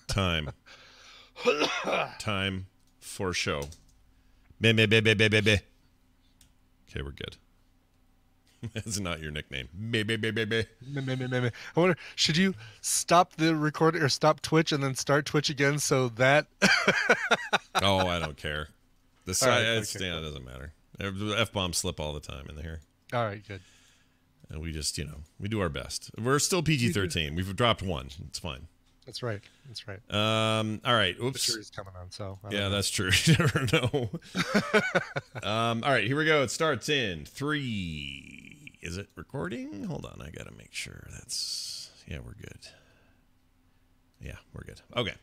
Time. Time for show. Be, be, be, be, be, be, be. Okay, we're good. That's not your nickname. Be, be, be, be, be. I wonder, should you stop the recording or stop Twitch and then start Twitch again so that... Oh, I don't care. The All right, it cool. doesn't matter. F-bombs slip all the time in here. All right, good. And we just, we do our best. We're still PG-13. We've dropped one. It's fine. That's right. That's right. All right. Oops. The jury's coming on, so... I don't Yeah, know. that's true. You never know. All right, here we go. It starts in 3. Is it recording? Hold on. I got to make sure. Yeah, we're good. Yeah, we're good. Okay.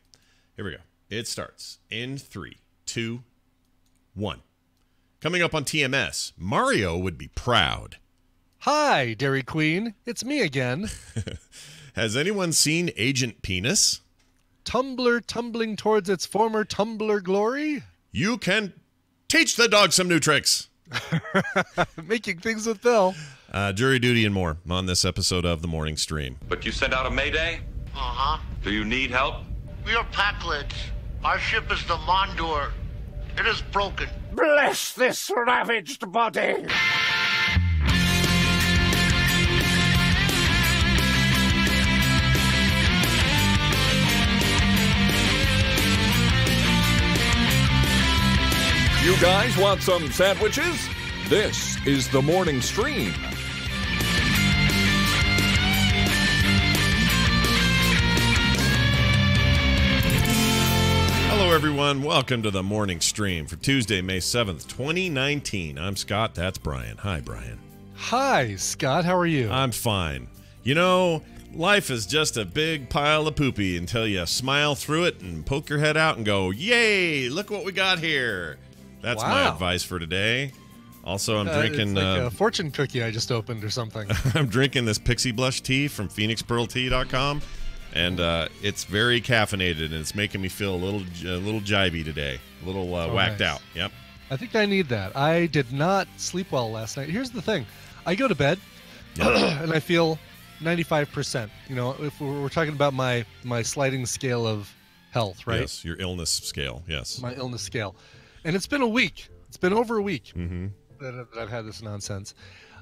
Here we go. It starts in 3, 2, 1. Coming up on TMS, Mario would be proud. Hi, Dairy Queen. It's me again. Has anyone seen Agent Penis? Tumblr tumbling towards its former Tumblr glory? You can teach the dog some new tricks. Making things with Bill. Jury duty and more on this episode of The Morning Stream. But you sent out a mayday? Uh-huh. Do you need help? We are Packlets. Our ship is the Mondor. It is broken. Bless this ravaged body! You guys want some sandwiches? This is the morning stream. Hello, everyone. Welcome to the morning stream for Tuesday, May 7th, 2019. I'm Scott. That's Brian. Hi, Brian. Hi, Scott. How are you? I'm fine. Life is just a big pile of poopy until you smile through it and poke your head out and go, yay, look what we got here. That's my advice for today. Also, I'm drinking... It's like a fortune cookie I just opened or something. I'm drinking this Pixie Blush tea from PhoenixPearlTea.com, and it's very caffeinated, and it's making me feel a little jivey today, a little whacked out. Yep. I think I need that. I did not sleep well last night. Here's the thing. I go to bed, and I feel 95%. If we're talking about my sliding scale of health, right? Yes, your illness scale, yes. My illness scale. And it's been a week. It's been over a week that I've had this nonsense.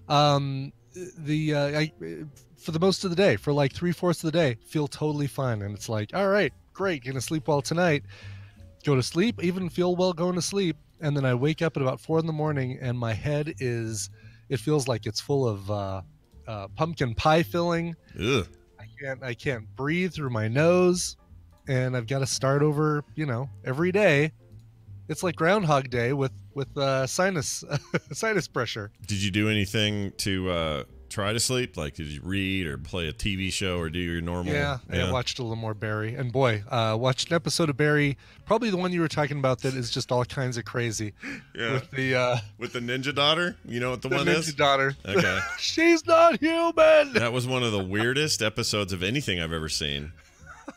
For the most of the day, for like 3/4 of the day, feel totally fine. And it's like, all right, great, gonna sleep well tonight. Go to sleep, even feel well going to sleep. And then I wake up at about 4 a.m. and my head it feels like it's full of pumpkin pie filling. Ugh. I can't breathe through my nose. And I've got to start over, every day. It's like Groundhog Day with sinus pressure. Did you do anything to try to sleep? Like, did you read or play a TV show or do your normal? Yeah. I watched a little more Barry. And boy, watched an episode of Barry, probably the one you were talking about that is just all kinds of crazy. Yeah. With the ninja daughter? You know what the one ninja is? daughter. Okay. She's not human. That was one of the weirdest episodes of anything I've ever seen.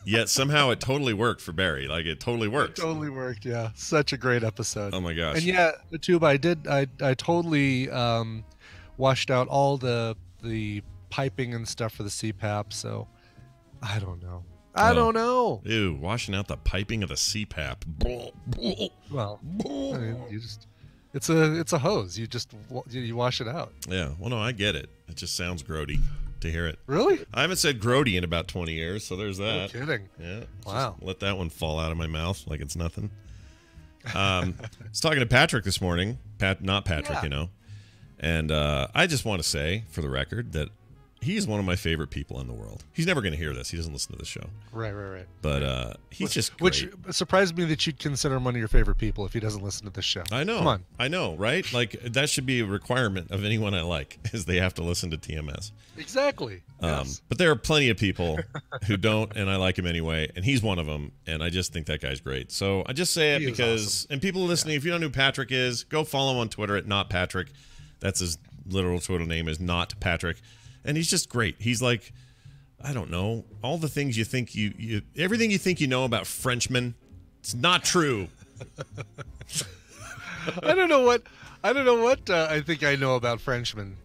Yet somehow it totally worked for Barry. Like, it totally worked. It totally worked, yeah. Such a great episode. Oh my gosh. And yeah, the tube I totally washed out all the piping and stuff for the CPAP, so I don't know. I don't know. Ew, washing out the piping of the CPAP. Well, I mean, it's a hose. You wash it out. Yeah, well, no, I get it. It just sounds grody to hear it. Really? I haven't said grody in about 20 years, so there's that. No kidding. Yeah. Wow. Just let that one fall out of my mouth like it's nothing. I was talking to Patrick this morning. Not Patrick, Yeah. And I just want to say, for the record, that he's one of my favorite people in the world. He's never going to hear this. He doesn't listen to the show. Right. But he's just great. Which surprised me that you'd consider him one of your favorite people if he doesn't listen to this show. I know. Come on. I know, right? Like, that should be a requirement of anyone I like, is they have to listen to TMS. Exactly. Yes. But there are plenty of people who don't, and I like him anyway, and he's one of them, and I just think that guy's great. So I just say it He is because, awesome. and people listening, if you don't know who Patrick is, go follow him on Twitter at NotPatrick. That's his literal Twitter name is Not Patrick. And he's just great. He's like, I don't know, all the things you think everything you think you know about Frenchmen, it's not true. I don't know what I think I know about Frenchmen.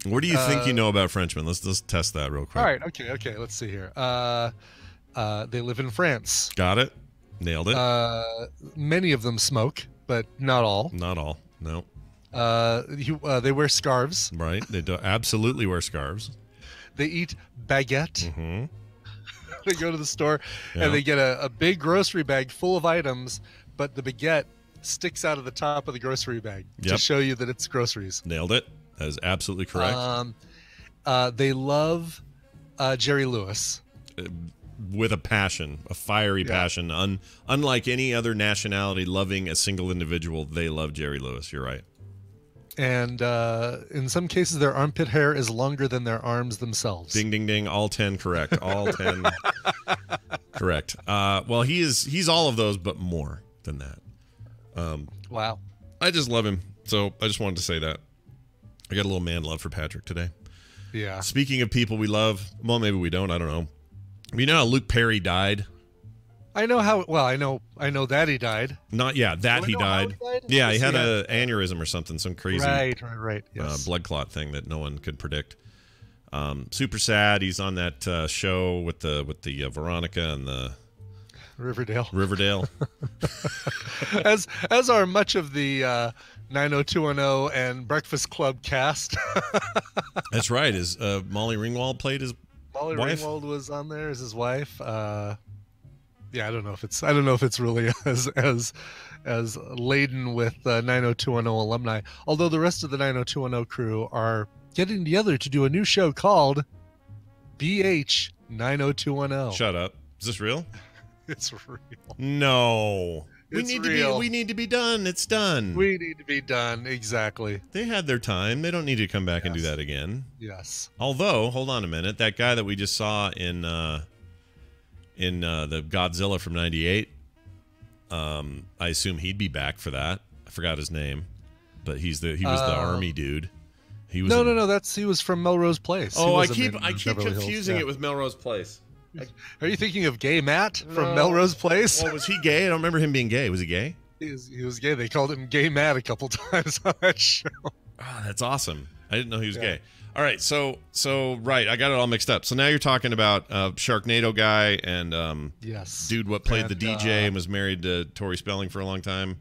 What do you think you know about Frenchmen? Let's test that real quick. All right, okay, let's see here. They live in France. Got it. Nailed it. Many of them smoke, but not all. Not all. No. They wear scarves. Right. They do absolutely wear scarves. They eat baguette. Mm-hmm. They go to the store and they get a big grocery bag full of items, but the baguette sticks out of the top of the grocery bag to show you that it's groceries. Nailed it. That is absolutely correct. They love Jerry Lewis. With a passion, a fiery passion. Unlike any other nationality loving a single individual, they love Jerry Lewis. You're right. And in some cases, their armpit hair is longer than their arms themselves. Ding, ding, ding. All 10 correct. All 10 correct. Well, he's all of those, but more than that. Wow. I just love him. So I just wanted to say that. I got a little man love for Patrick today. Yeah. Speaking of people we love, well, maybe we don't. I don't know. You know how Luke Perry died? I know how. Well, I know that he died. Not he died. Yeah, he had an aneurysm or something, some crazy right. Yes. blood clot thing that no one could predict. Super sad. He's on that show with the Veronica and the Riverdale. as are much of the 90210 and Breakfast Club cast. That's right. Is Molly Ringwald played his Molly wife? Ringwald was on there as his wife. Yeah, I don't know if it's really as laden with 90210 alumni. Although the rest of the 90210 crew are getting together to do a new show called BH 90210. Shut up. Is this real? It's real. No. It's real. We need to be done. It's done. We need to be done. Exactly. They had their time. They don't need to come back and do that again. Yes. Although, hold on a minute. That guy that we just saw in the Godzilla from '98, I assume he'd be back for that. I forgot his name, but he was the army dude. He was no. He was from Melrose Place. Oh, I keep confusing it with Melrose Place. Are you thinking of Gay Matt from Melrose Place? Well, was he gay? I don't remember him being gay. Was he gay? He was gay. They called him Gay Matt a couple times on that show. Oh, that's awesome. I didn't know he was gay. All right, so right, I got it all mixed up. So now you're talking about Sharknado guy and yes, dude what played the DJ and was married to Tori Spelling for a long time.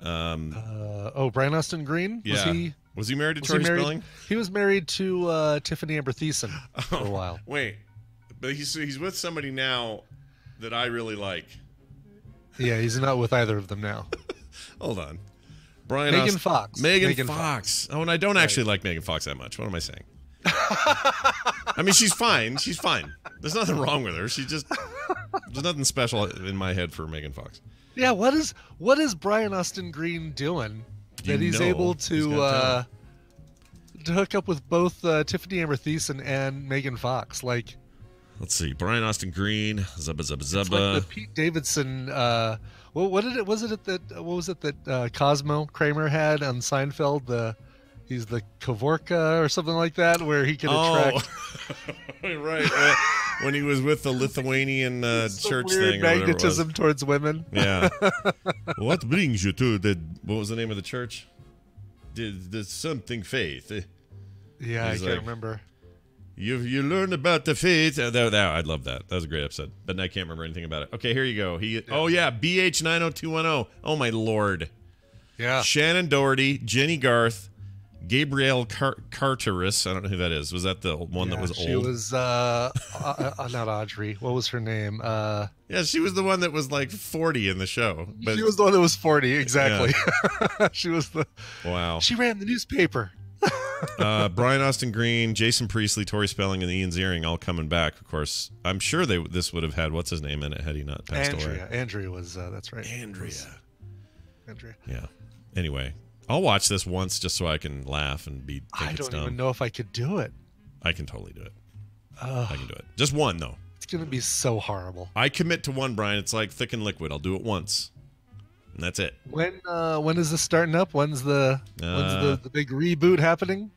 Brian Austin Green? Yeah. Was he married to Tori Spelling? He was married to Tiffany Amber Thiessen for a while. Wait, but he's with somebody now that I really like. Yeah, he's not with either of them now. Hold on. Megan Fox. Megan Fox. Oh, and I don't actually like Megan Fox that much. What am I saying? I mean, she's fine. She's fine. There's nothing wrong with her. There's nothing special in my head for Megan Fox. Yeah, what is Brian Austin Green doing that he's able to hook up with both Tiffany Amber Thiessen and Megan Fox? Like, let's see, Brian Austin Green, Zubba Zubba Zubba. It's like the Pete Davidson. What was it that Cosmo Kramer had on Seinfeld? He's the Kavorka or something like that, where he can attract. Right. When he was with the Lithuanian church thing. Magnetism towards women. Yeah. What brings you to what was the name of the church? There's something faith. Yeah, I can't remember. You learn about the faith. I'd love that. That was a great episode. But I can't remember anything about it. Okay, here you go. BH 90210. Oh my lord. Yeah. Shannon Doherty, Jenny Garth, Gabrielle Carteris. I don't know who that is. Was that the one that was old? She was not Audrey. What was her name? Yeah, she was the one that was like 40 in the show. But she was the one that was 40, exactly. Yeah. She was the. Wow. She ran the newspaper. Brian Austin Green, Jason Priestley, Tori Spelling, and Ian Ziering all coming back. Of course, I'm sure this would have had what's his name in it had he not passed away. Andrea was that's right. Andrea. Yeah. Anyway, I'll watch this once just so I can laugh and think I it's don't dumb. even know if I could do it. I can totally do it. I can do it. Just one though. It's gonna be so horrible. I commit to one, Brian. It's like Thick and Liquid. I'll do it once. And that's it. When is this starting up? When's the big reboot happening?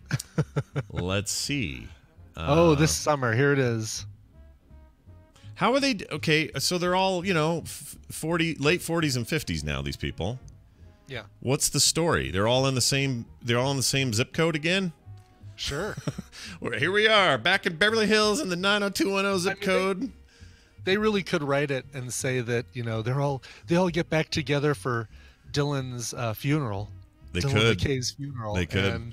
Let's see. This summer. Here it is. How are they? Okay, so they're all late 40s and 50s now. These people. Yeah. What's the story? They're all in the same zip code again. Sure. Here we are back in Beverly Hills in the 90210 zip code. they really could write it and say that, you know, they all get back together for Dylan's funeral. They Dylan could. McKay's funeral. They could. And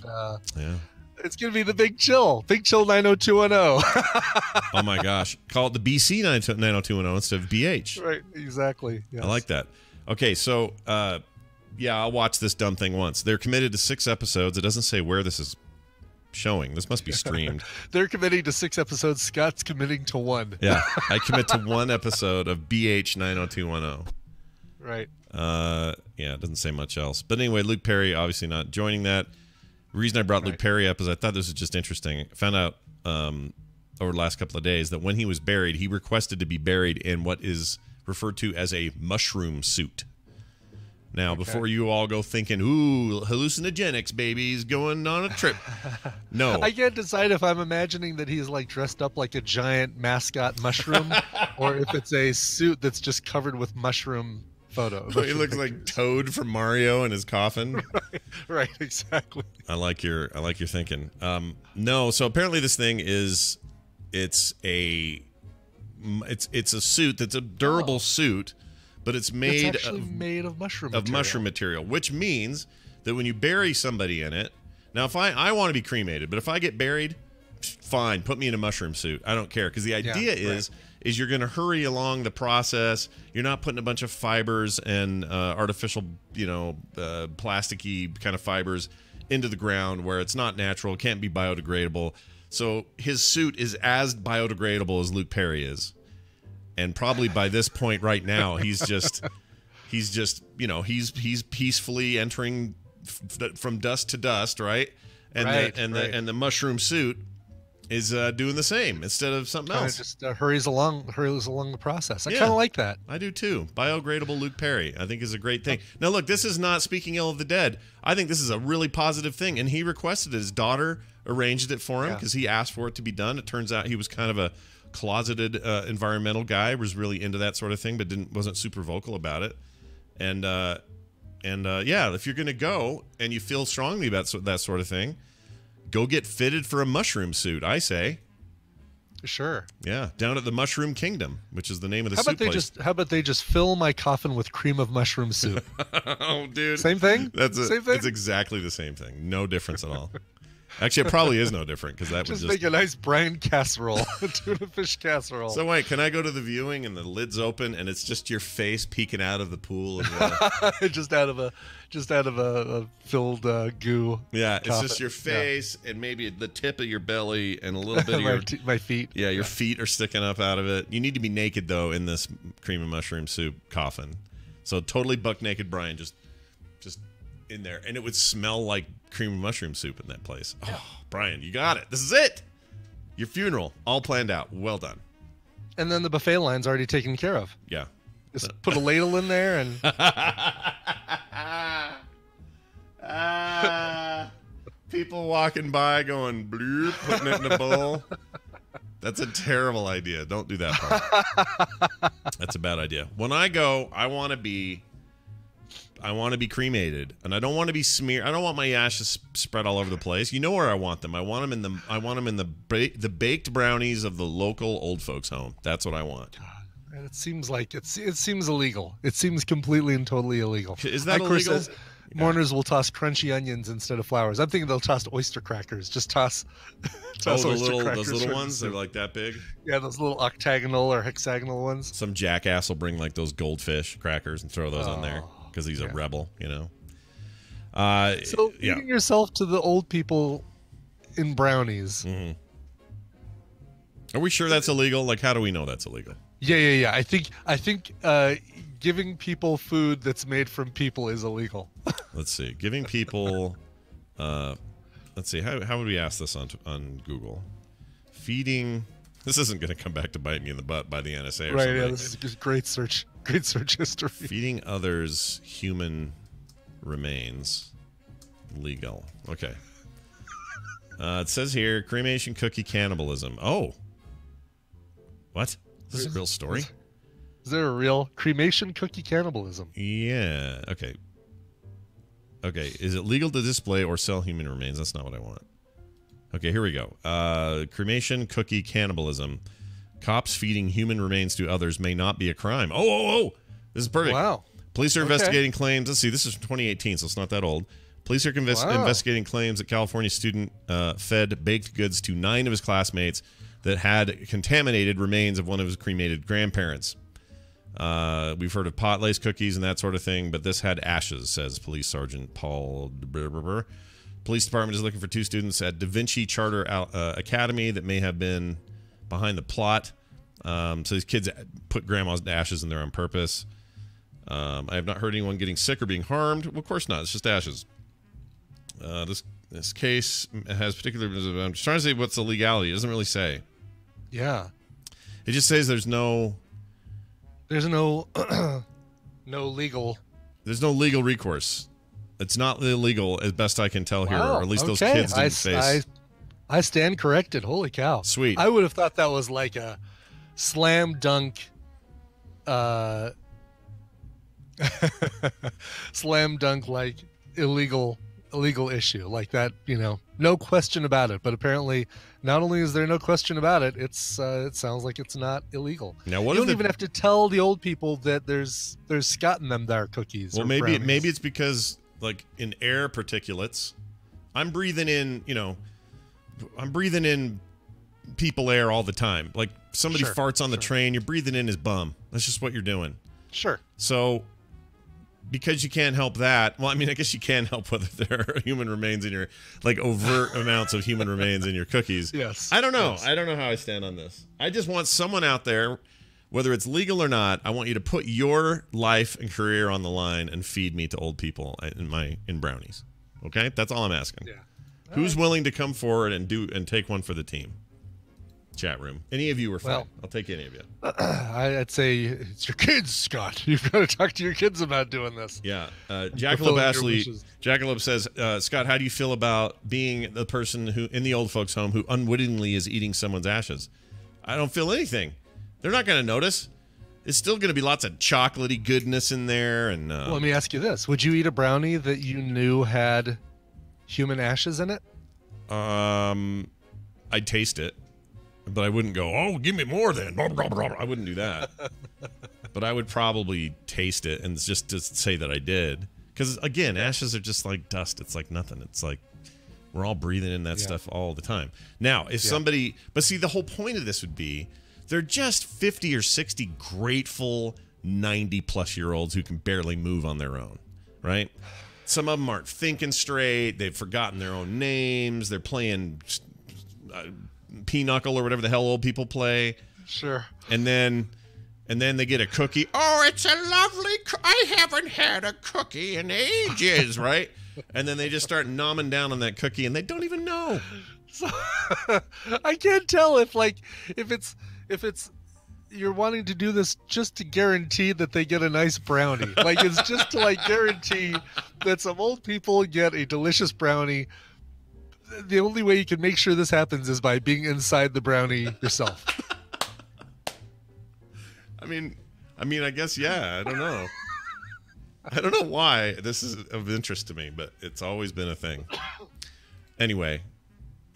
Yeah. it's gonna be the Big Chill 90210. Oh my gosh. Call it the BC 90210 instead of BH. Right, exactly. Yes. I like that. Okay, so yeah, I'll watch this dumb thing once. They're committed to 6 episodes. It doesn't say where this is showing. This must be streamed. They're committing to 6 episodes. Scott's committing to 1. Yeah, I commit to 1 episode of BH 90210. Right. Yeah, it doesn't say much else. But anyway, Luke Perry obviously not joining that. The reason I brought Luke Perry up is I thought this was just interesting. I found out over the last couple of days that when he was buried, he requested to be buried in what is referred to as a mushroom suit. Now, before you all go thinking, ooh, hallucinogenics, baby, he's going on a trip. No. I can't decide if I'm imagining that he's like dressed up like a giant mascot mushroom or if it's a suit that's just covered with mushroom photos. He looks like Toad from Mario in his coffin. Right, exactly. I like your thinking. No, so apparently this thing is it's a suit that's a durable suit, but it's made made of mushroom material, which means that when you bury somebody in it. Now, if I want to be cremated, but if I get buried, fine, put me in a mushroom suit. I don't care, because the idea is you're going to hurry along the process. You're not putting a bunch of fibers and artificial, plasticky kind of fibers into the ground where it's not natural, can't be biodegradable. So his suit is as biodegradable as Luke Perry is. And probably by this point right now, he's peacefully entering from dust to dust, right? And the mushroom suit is doing the same instead of something else. Just hurries along the process. I kind of like that. I do too. Biodegradable Luke Perry, I think, is a great thing. Now, look, this is not speaking ill of the dead. I think this is a really positive thing, and he requested it. His daughter arranged it for him because he asked for it to be done. It turns out he was kind of a closeted environmental guy, was really into that sort of thing, but wasn't super vocal about it. And yeah, if you're gonna go and you feel strongly about that sort of thing, go get fitted for a mushroom suit, I say. Sure. Yeah, down at the Mushroom Kingdom, which is the name of the suit place. How about they just fill my coffin with cream of mushroom soup? Oh, dude. Same thing? Same thing? It's exactly the same thing. No difference at all. Actually, it probably is no different, because that would just make a nice brine casserole, a tuna fish casserole. So wait, can I go to the viewing and the lid's open and it's just your face peeking out of the pool? just out of a filled goo. Yeah, it's just your face and maybe the tip of your belly and a little bit of my feet. Yeah, your feet are sticking up out of it. You need to be naked though in this cream of mushroom soup coffin. So totally buck naked Brian just in there, and it would smell like cream of mushroom soup in that place. Oh, Brian, you got it. This is it. Your funeral, all planned out. Well done. And then the buffet line's already taken care of. Yeah. Just put a ladle in there and... people walking by going, bloop, putting it in a bowl. That's a terrible idea. Don't do that part. That's a bad idea. When I go, I want to be cremated, and I don't want to be smeared. I don't want my ashes spread all over the place. You know where I want them. I want them in the baked brownies of the local old folks home. That's what I want. God, it seems like it seems illegal. It seems completely and totally illegal. Is that illegal? Says, mourners will toss crunchy onions instead of flowers. I'm thinking they'll toss oyster crackers. Just toss those oyster crackers. Those little ones. They're like that big. Yeah, those little octagonal or hexagonal ones. Some jackass will bring like those goldfish crackers and throw those on there. Because he's a rebel, So feeding yourself to the old people in brownies. Mm-hmm. Are we sure that's illegal? Like, how do we know that's illegal? Yeah. I think giving people food that's made from people is illegal. Let's see. Giving people. Let's see. How would we ask this on Google? Feeding. This isn't going to come back to bite me in the butt by the NSA or something. Right. Yeah. This is just great search history. Feeding others human remains legal. Okay. It says here, cremation cookie cannibalism. Oh. What? Is this a real story? Is there a real cremation cookie cannibalism? Yeah. Okay. Is it legal to display or sell human remains? That's not what I want. Okay, here we go. Cremation cookie cannibalism. Cops feeding human remains to others may not be a crime. Oh! This is perfect. Wow. Police are investigating claims. Let's see, this is from 2018, so it's not that old. Police are investigating claims that California student fed baked goods to 9 of his classmates that had contaminated remains of one of his cremated grandparents. We've heard of pot lace cookies and that sort of thing, but this had ashes, says Police Sergeant Paul. Police department is looking for 2 students at Da Vinci Charter Academy that may have been behind the plot. So these kids put grandma's ashes in there on purpose. I have not heard anyone getting sick or being harmed. Well, of course not. It's just ashes. This case has particular. I'm just trying to say what's the legality. It doesn't really say. Yeah. It just says there's no no legal. There's no legal recourse. It's not illegal, as best I can tell here, or at least those okay. kids didn't face. I stand corrected. Holy cow! Sweet. I would have thought that was like a slam dunk. Slam dunk, like illegal issue like that, no question about it. But apparently not only is there no question about it, it sounds like it's not illegal. Now, what you don't even have to tell the old people that there's Scott in them there cookies. Well, maybe it's because, like, in air particulates, I'm breathing in people air all the time. Like, somebody farts on the train, you're breathing in his bum. That's just what you're doing. Sure. So because you can't help that, well, I mean, I guess you can help whether there are human remains in your, like, overt amounts of human remains in your cookies. Yes. I don't know. Yes. I don't know how I stand on this. I just want someone out there, whether it's legal or not, I want you to put your life and career on the line and feed me to old people in brownies. Okay? That's all I'm asking. Yeah. Who's willing to come forward and take one for the team? Chat room. Any of you are fine. Well, I'll take any of you. I'd say it's your kids, Scott. You've got to talk to your kids about doing this. Yeah. Jackalope Ashley. Jackalope says, Scott, how do you feel about being the person who in the old folks' home who unwittingly is eating someone's ashes? I don't feel anything. They're not going to notice. It's still going to be lots of chocolatey goodness in there. And well, let me ask you this: would you eat a brownie that you knew had human ashes in it? I'd taste it. But I wouldn't go, oh, give me more then. I wouldn't do that. But I would probably taste it and just to say that I did. Because, again, ashes are just like dust. It's like nothing. It's like we're all breathing in that stuff all the time. Now, if somebody... But see, the whole point of this would be they're just 50 or 60 grateful 90-plus-year-olds who can barely move on their own, right? Some of them aren't thinking straight. They've forgotten their own names. They're playing... pinochle or whatever the hell old people play. Sure. And then they get a cookie. Oh, it's a lovely I haven't had a cookie in ages, right? And then they just start nomming down on that cookie and they don't even know. So, I can't tell if it's you're wanting to do this just to guarantee that they get a nice brownie. Like, it's just to, like, guarantee that some old people get a delicious brownie. The only way you can make sure this happens is by being inside the brownie yourself. I mean, I guess, yeah. I don't know. I don't know why this is of interest to me, but it's always been a thing. Anyway,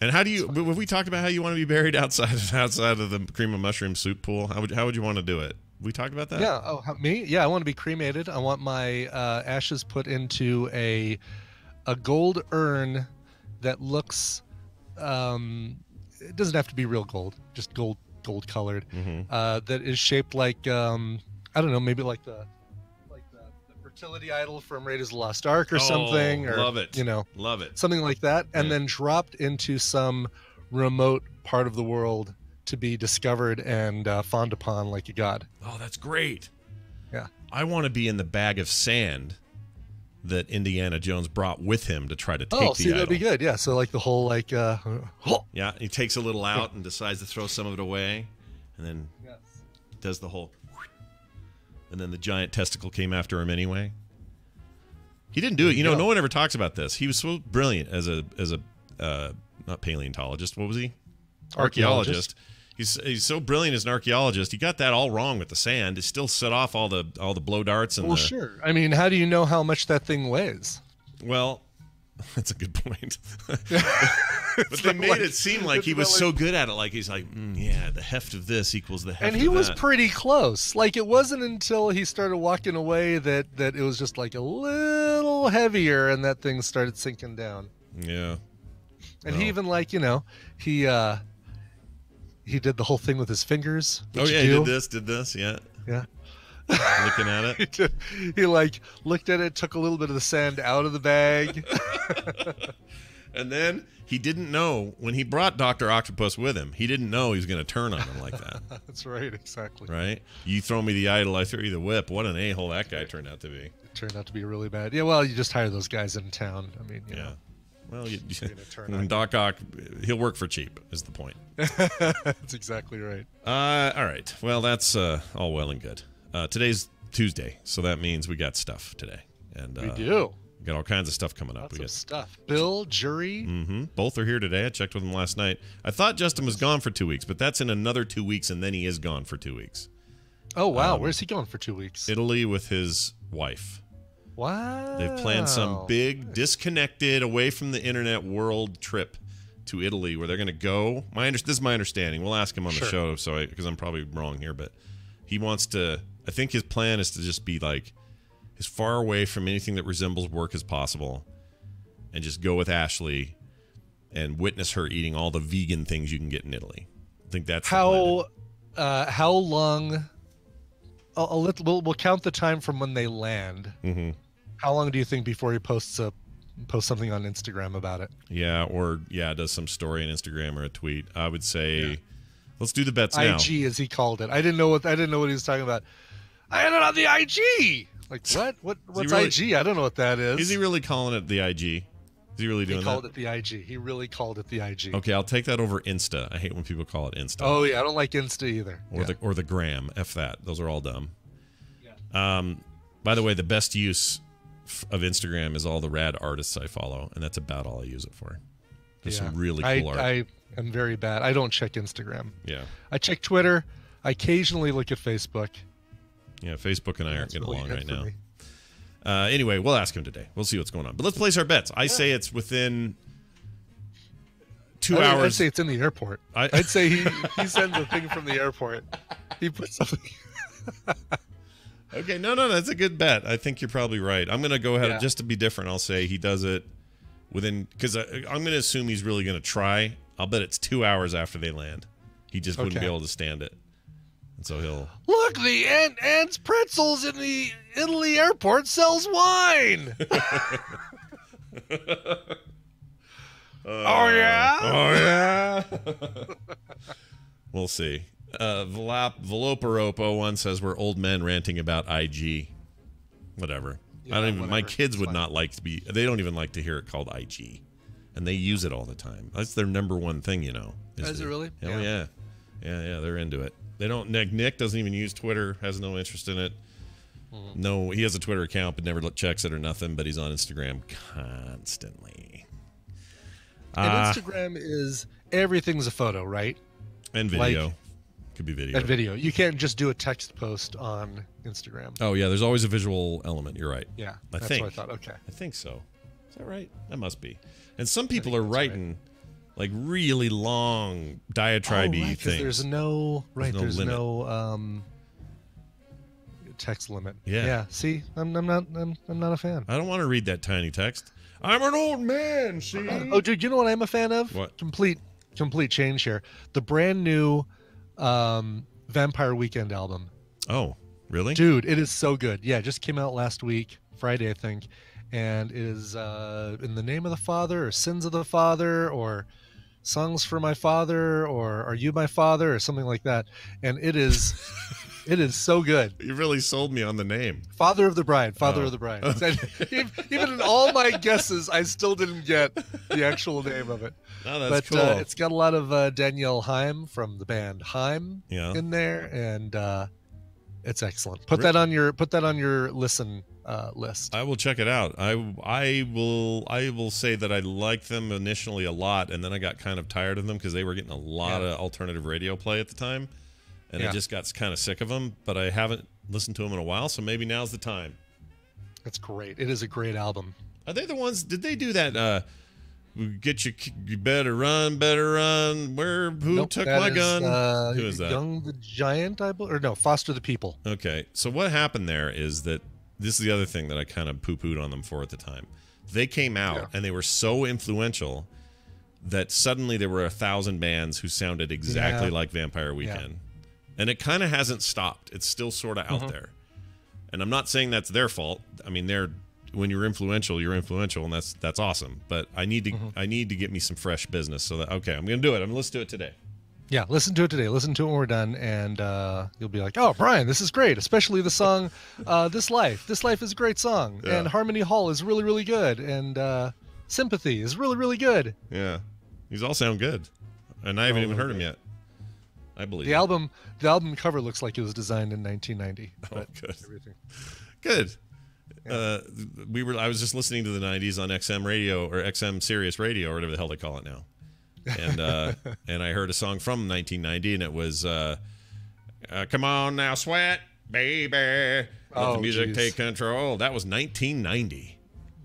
and have we talked about how you want to be buried outside of the cream of mushroom soup pool? How would you want to do it? We talked about that? Yeah. Oh, me? Yeah, I want to be cremated. I want my ashes put into a gold urn that looks it doesn't have to be real gold, just gold colored, that is shaped like I don't know, maybe like the fertility idol from Raiders of the Lost Ark or something, or love it, love it, something like that, and then dropped into some remote part of the world to be discovered and fawned upon like a god. Oh, that's great. Yeah, I want to be in the bag of sand that Indiana Jones brought with him to try to take the idol. That'd be good. Yeah, so like the whole yeah, he takes a little out and decides to throw some of it away, and then does the whole, and then the giant testicle came after him anyway. He didn't do it. No one ever talks about this. He was so brilliant as a not paleontologist. What was he? Archaeologist. He's so brilliant as an archaeologist. He got that all wrong with the sand. It still set off all the blow darts and sure. I mean, how do you know how much that thing weighs? Well, That's a good point. But they made it seem like he was so good at it. Like he's like, yeah, the heft of this equals the heft of that. And he was pretty close. Like it wasn't until he started walking away that it was just like a little heavier, and that thing started sinking down. Yeah. And he even he did the whole thing with his fingers. Oh yeah, he did this, yeah. Yeah. Looking at it. He looked at it, took a little bit of the sand out of the bag. And then he didn't know when he brought Dr. Octopus with him. He didn't know he was going to turn on him like that. That's right, exactly. Right? You throw me the idol, I throw you the whip. What an a-hole that guy turned out to be. It turned out to be really bad. Yeah, well, you just hire those guys in town. I mean, you know. Well, when Doc Ock, he'll work for cheap, is the point. That's exactly right. All right. Well, that's all well and good. Today's Tuesday, so that means we got stuff today. And we do. We got all kinds of stuff coming up. Lots we got of stuff. Bill, Jury. Mm-hmm. Both are here today. I checked with them last night. I thought Justin was gone for 2 weeks, but that's in another 2 weeks, and then he is gone for 2 weeks. Oh, wow. Where's he going for 2 weeks? Italy with his wife. Wow. They've planned some big, disconnected, away from the internet world trip to Italy where they're going to go. This is my understanding. We'll ask him on the show because I'm probably wrong here, but he wants to, I think his plan is to just be like as far away from anything that resembles work as possible and just go with Ashley and witness her eating all the vegan things you can get in Italy. I think that's how long. We'll count the time from when they land. Mm-hmm. How long do you think before he posts something on Instagram about it? Yeah, does some story on Instagram or a tweet. I would say, let's do the bets now. IG, as he called it. I didn't know what he was talking about. I had it on the IG. Like what? What's IG? I don't know what that is. Is he really calling it the IG? Is he really doing that? He called it the IG. He really called it the IG. Okay, I'll take that over Insta. I hate when people call it Insta. Oh yeah, I don't like Insta either. Or the gram. F that. Those are all dumb. Yeah. By the way, the best use of Instagram is all the rad artists I follow, and that's about all I use it for. There's some really cool art. I am very bad. I don't check Instagram. Yeah. I check Twitter. I occasionally look at Facebook. Yeah, Facebook and I aren't getting along right now. Anyway, we'll ask him today. We'll see what's going on. But let's place our bets. I say it's within 2 hours. I'd say it's in the airport. I'd say he sends a thing from the airport. He puts something. Okay, no, that's a good bet. I think you're probably right. I'm going to go ahead, just to be different, I'll say he does it within, because I'm going to assume he's really going to try. I'll bet it's 2 hours after they land. He just wouldn't be able to stand it. And so he'll... Look, the Ant's Pretzels in the Italy airport sells wine! Oh, yeah? Oh, yeah? We'll see. Veloparopo1 says we're old men ranting about IG. Whatever. Yeah, my kids would not like to be... They don't even like to hear it called IG. And they use it all the time. That's their number one thing, you know. Is it really? Oh, yeah. Yeah, they're into it. They don't... Nick doesn't even use Twitter, has no interest in it. Mm-hmm. No, he has a Twitter account, but never checks it or nothing, but he's on Instagram constantly. And Instagram is... Everything's a photo, right? And video. Could be video. And video. You can't just do a text post on Instagram. Oh, yeah, there's always a visual element. You're right. Yeah, that's what I thought. Okay. I think so. Is that right? That must be. And some people are writing... like really long diatribe-y things. There's no text limit. Yeah. See, I'm not a fan. I don't want to read that tiny text. I'm an old man. See. Oh, dude, you know what I'm a fan of? What? Complete change here. The brand new Vampire Weekend album. Oh, really? Dude, it is so good. Yeah, it just came out last week, Friday, I think, and it is In the Name of the Father, or Sins of the Father, or Songs for My Father, or Are You My Father, or something like that. And it is so good. You really sold me on the name. Father of the Bride. Of the Bride. Even in all my guesses, I still didn't get the actual name of it. Oh, that's cool. It's got a lot of Danielle Haim from the band Haim in there, and it's excellent. Put that on your listen list. I will check it out. I will say that I liked them initially a lot, and then I got kind of tired of them because they were getting a lot of alternative radio play at the time, and I just got kind of sick of them. But I haven't listened to them in a while, so maybe now's the time. It's great. It is a great album. Are they the ones? Did they do that? You better run. Who took my gun? Who is that? Young the Giant, I believe, or no, Foster the People. Okay, so what happened there is that this is the other thing that I kind of poo-pooed on them for at the time. They came out and they were so influential that suddenly there were 1,000 bands who sounded exactly like Vampire Weekend. And it kind of hasn't stopped. It's still sort of out there. And I'm not saying that's their fault. I mean, when you're influential, and that's awesome. But I need to get me some fresh business so that, okay, I'm going to do it. I'm going to listen to it today. Yeah, listen to it today. Listen to it when we're done, and you'll be like, oh, Brian, this is great, especially the song This Life. This Life is a great song, and Harmony Hall is really, really good, and Sympathy is really, really good. Yeah, these all sound good, and I haven't even heard them yet. I believe the album cover looks like it was designed in 1990. Oh, good. I was just listening to the 90s on XM radio or XM Sirius Radio or whatever the hell they call it now. And and I heard a song from 1990, and it was "Come On Now, Sweat, Baby, Let the Music Take Control." That was 1990.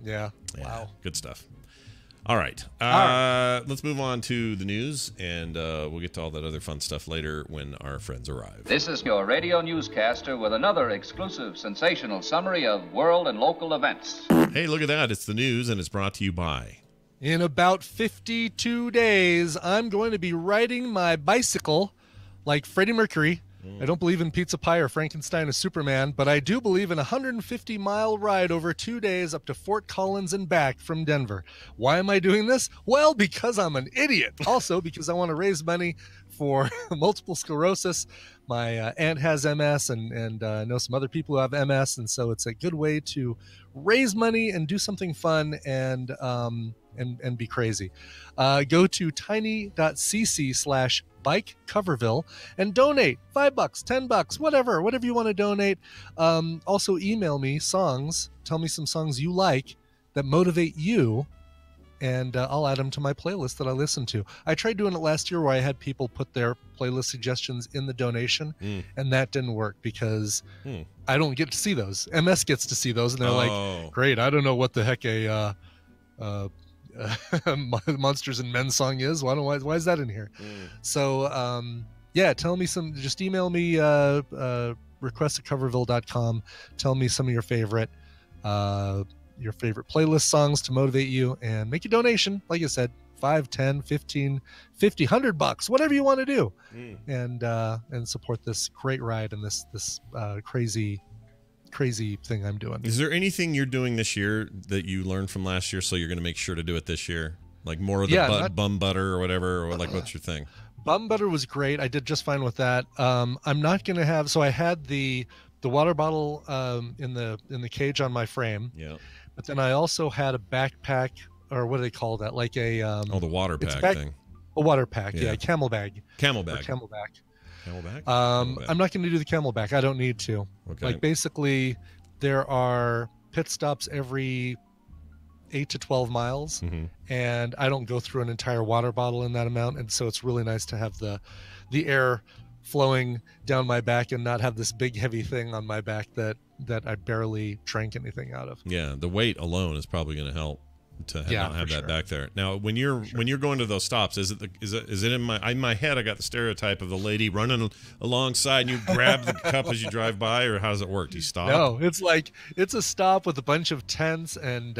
Yeah. Wow. Good stuff. All right. Let's move on to the news, and we'll get to all that other fun stuff later when our friends arrive. This is your radio newscaster with another exclusive, sensational summary of world and local events. Hey, look at that. It's the news, and it's brought to you by... In about 52 days, I'm going to be riding my bicycle like Freddie Mercury. I don't believe in pizza pie or Frankenstein or Superman, but I do believe in a 150-mile ride over 2 days up to Fort Collins and back from Denver. Why am I doing this? Well, because I'm an idiot. Also, because I want to raise money for multiple sclerosis. My aunt has MS, and I know some other people who have MS, and so it's a good way to raise money and do something fun and be crazy. Go to tiny.cc/Bike Coverville and donate $5, $10, whatever you want to donate. Also email me songs. Tell me some songs you like that motivate you, and I'll add them to my playlist that I listen to. I tried doing it last year where I had people put their playlist suggestions in the donation, and that didn't work because I don't get to see those. MS gets to see those, and they're like, great, I don't know what the heck a Monsters and Men song is. Why is that in here? So tell me just email me request@coverville.com. Tell me some of your favorite playlist songs to motivate you, and make a donation, like I said, 5, 10, 15, 50, $100, whatever you want to do, and support this great ride and this crazy thing I'm doing. Is there anything you're doing this year that you learned from last year, so you're going to make sure to do it this year? Like more of the bum butter or whatever, or like what's your thing? Bum butter was great. I did just fine with that. I'm not going to have. So I had the water bottle in the cage on my frame. Yeah. But then I also had a backpack, or what do they call that? Like a the water pack thing. A water pack, yeah, camel bag. Camelback. I'm not going to do the camelback. I don't need to. Okay. Like basically, there are pit stops every 8 to 12 miles, and I don't go through an entire water bottle in that amount, and so it's really nice to have the air flowing down my back and not have this big heavy thing on my back that I barely drank anything out of. Yeah, the weight alone is probably going to help to not have that back there. Now, when you're going to those stops, is it in my head? I got the stereotype of the lady running alongside, and you grab the cup as you drive by, or how does it work? Do you stop? No, it's a stop with a bunch of tents, and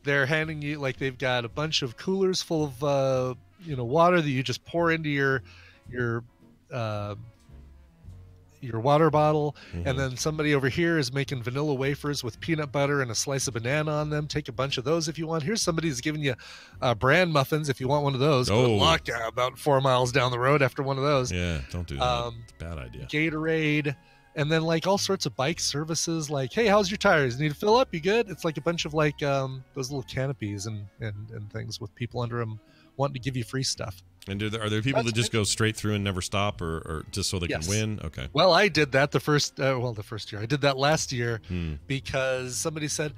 they're handing you, like, they've got a bunch of coolers full of water that you just pour into your water bottle, and then somebody over here is making vanilla wafers with peanut butter and a slice of banana on them. Take a bunch of those if you want. Here's somebody who's giving you bran muffins if you want one of those. Good luck about 4 miles down the road after one of those. Yeah, don't do that. It's a bad idea. Gatorade, and then like all sorts of bike services, like, hey, how's your tires? Need to fill up? You good? It's like a bunch of like those little canopies and things with people under them wanting to give you free stuff. And are there people that just go straight through and never stop, or just so they can win? Okay. Well, I did that the first year. I did that last year because somebody said,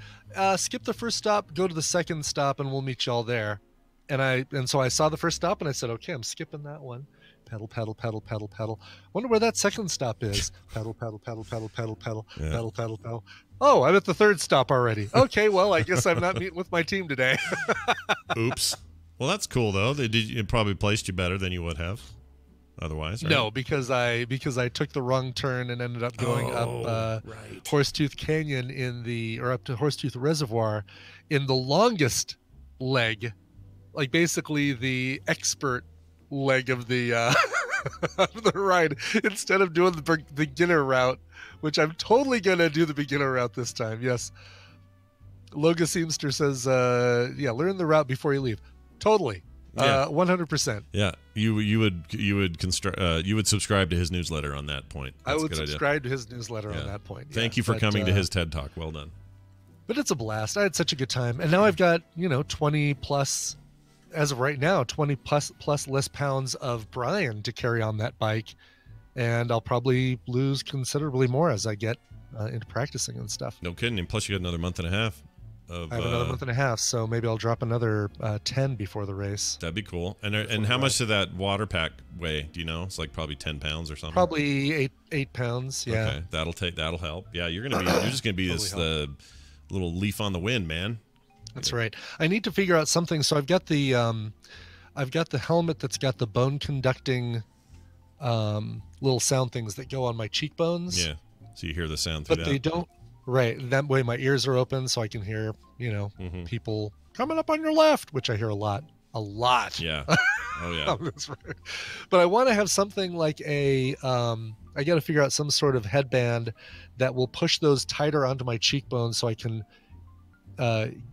skip the first stop, go to the second stop, and we'll meet you all there. And so I saw the first stop, and I said, okay, I'm skipping that one. Pedal, pedal, pedal, pedal, pedal. Wonder where that second stop is. Pedal, pedal, pedal, pedal, pedal, pedal, pedal, pedal, pedal. Oh, I'm at the third stop already. Okay, well, I guess I'm not meeting with my team today. Oops. Well, that's cool though. It probably placed you better than you would have otherwise. Right? No, because I took the wrong turn and ended up going up Horsetooth Canyon up to Horsetooth Reservoir in the longest leg, like basically the expert leg of the of the ride, instead of doing the beginner route, which I'm totally gonna do the beginner route this time. Yes, Loga Seamster says, learn the route before you leave. Totally. 100%. Yeah, you would subscribe to his newsletter on that point. That's I would subscribe to his newsletter on that point. Thank you for coming to his TED Talk. Well done. But it's a blast. I had such a good time, and now I've got 20 plus, as of right now, 20 plus less pounds of Brian to carry on that bike, and I'll probably lose considerably more as I get into practicing and stuff. No kidding. And plus, you got another month and a half. I have another month and a half, so maybe I'll drop another 10 before the race. That'd be cool. And how much did that water pack weigh? Do you know? It's like probably 10 pounds or something. Probably 8 pounds. Yeah. Okay, that'll help. Yeah, you're just gonna be the little leaf on the wind, man. That's right. I need to figure out something. So I've got the helmet that's got the bone conducting little sound things that go on my cheekbones. Yeah. So you hear the sound through that. But they don't. Right. That way my ears are open so I can hear, people coming up on your left, which I hear a lot. A lot. Yeah. Oh, yeah. That's right. But I want to have something like I got to figure out some sort of headband that will push those tighter onto my cheekbones so I can